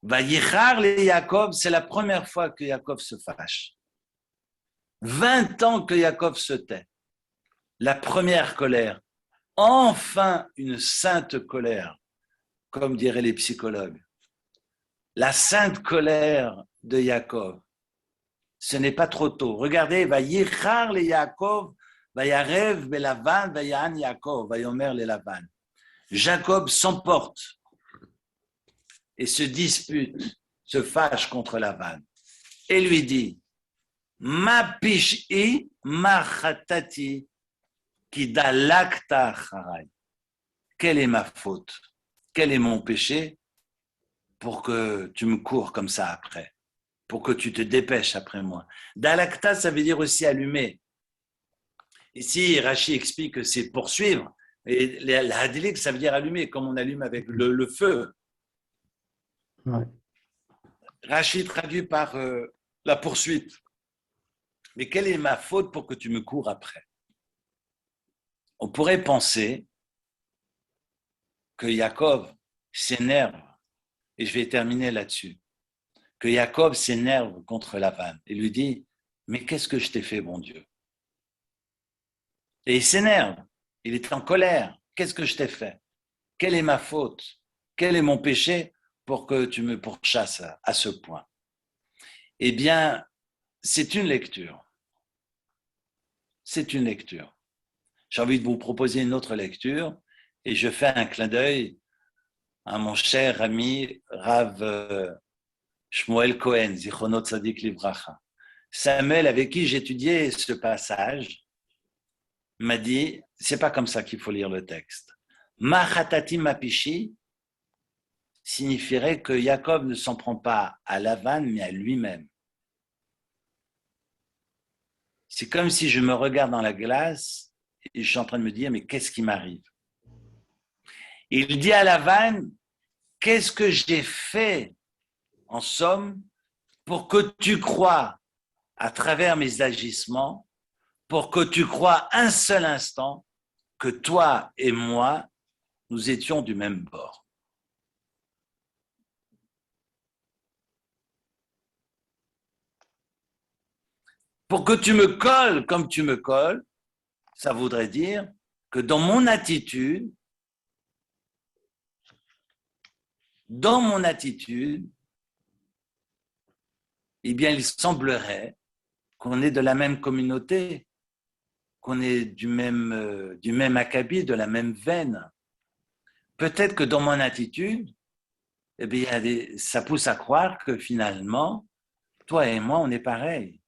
Vayichar le Jacob, c'est la première fois que Jacob se fâche. 20 ans que Jacob se tait. La première colère. Enfin une sainte colère, comme diraient les psychologues. La sainte colère de Jacob. Ce n'est pas trop tôt. Regardez, Vayichar le Jacob, Vayarev belavan, Vayan Jacob, Vayomer le Lavan. Jacob s'emporte et se dispute, se fâche contre Lavan et lui dit, Ma pishi, ma chatati, qui dalakta charay. Quelle est ma faute? Quel est mon péché pour que tu me cours comme ça après? Pour que tu te dépêches après moi. Dalakta, ça veut dire aussi allumer. Ici, Rashi explique que c'est poursuivre. Et la hadilik, ça veut dire allumer, comme on allume avec le feu. Ouais. Rashi traduit par la poursuite. Mais quelle est ma faute pour que tu me cours après? On pourrait penser que Jacob s'énerve, et je vais terminer là-dessus, que Jacob s'énerve contre Lavan et lui dit, mais qu'est-ce que je t'ai fait, bon Dieu? Et il s'énerve, il est en colère, qu'est-ce que je t'ai fait? Quelle est ma faute? Quel est mon péché pour que tu me pourchasses à ce point? Eh bien, c'est une lecture. C'est une lecture. J'ai envie de vous proposer une autre lecture et je fais un clin d'œil à mon cher ami Rav Shmuel Cohen, Zichronot Tzadik Livracha. Samuel, avec qui j'étudiais ce passage, m'a dit, c'est pas comme ça qu'il faut lire le texte. Ma chatati ma pishi signifierait que Jacob ne s'en prend pas à Lavan, mais à lui-même. C'est comme si je me regarde dans la glace et je suis en train de me dire, mais qu'est-ce qui m'arrive? Il dit à Lavan, qu'est-ce que j'ai fait, en somme, pour que tu crois à travers mes agissements, pour que tu crois un seul instant que toi et moi, nous étions du même bord. Pour que tu me colles comme tu me colles, ça voudrait dire que dans mon attitude, eh bien, il semblerait qu'on est de la même communauté, qu'on est du même acabit, de la même veine. Peut-être que dans mon attitude, eh bien, ça pousse à croire que finalement, toi et moi, on est pareils.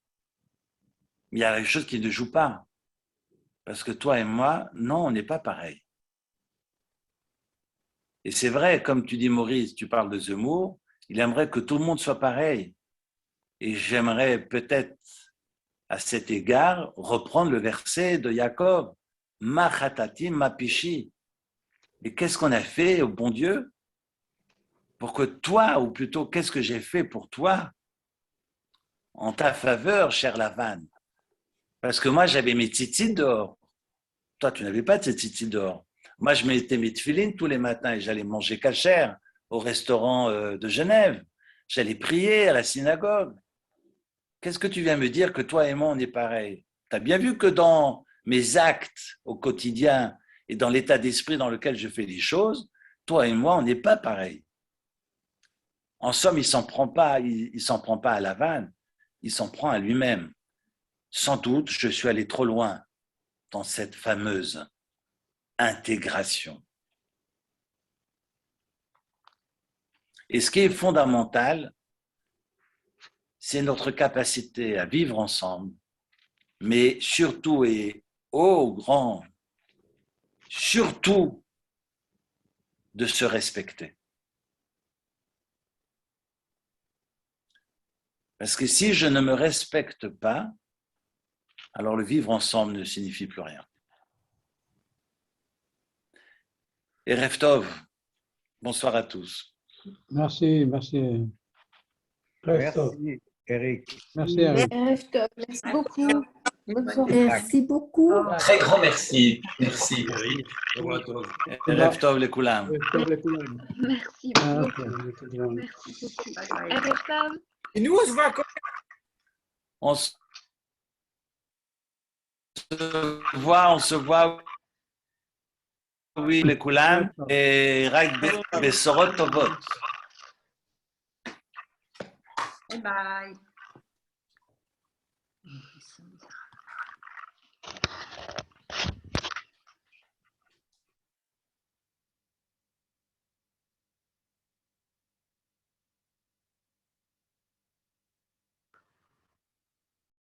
Il y a quelque chose qui ne joue pas. Parce que toi et moi, non, on n'est pas pareils. Et c'est vrai, comme tu dis Maurice, tu parles de Zemmour, il aimerait que tout le monde soit pareil. Et j'aimerais peut-être, à cet égard, reprendre le verset de Jacob. Ma chatati, ma pishi. Et qu'est-ce qu'on a fait au bon Dieu? pour que toi, ou plutôt qu'est-ce que j'ai fait pour toi en ta faveur, cher Lavan? Parce que moi, j'avais mes tzitzit dehors. Toi, tu n'avais pas de tzitzit dehors. Moi, je mettais mes tefilines tous les matins et j'allais manger kasher au restaurant de Genève. J'allais prier à la synagogue. Qu'est-ce que tu viens me dire que toi et moi, on est pareil? Tu as bien vu que dans mes actes au quotidien et dans l'état d'esprit dans lequel je fais les choses, toi et moi, on n'est pas pareil. En somme, il s'en prend pas à Lavan, il s'en prend à lui-même. Sans doute, je suis allé trop loin dans cette fameuse intégration. Et ce qui est fondamental, c'est notre capacité à vivre ensemble, mais surtout et au grand, surtout de se respecter. Parce que si je ne me respecte pas, alors le vivre ensemble ne signifie plus rien. Et Erev Tov, bonsoir à tous. Merci. Merci, Eric. Merci, Eric. Merci beaucoup. Bonne soirée. Merci beaucoup. Très grand merci. Merci. Erev Tov les Koulam. Merci Ah, beaucoup. ok. Merci beaucoup. Bye bye. Erev Tov. Et nous, on se voit quand On se voit, oui, les Koulam, et Rak Besorot Tovot. Bye bye.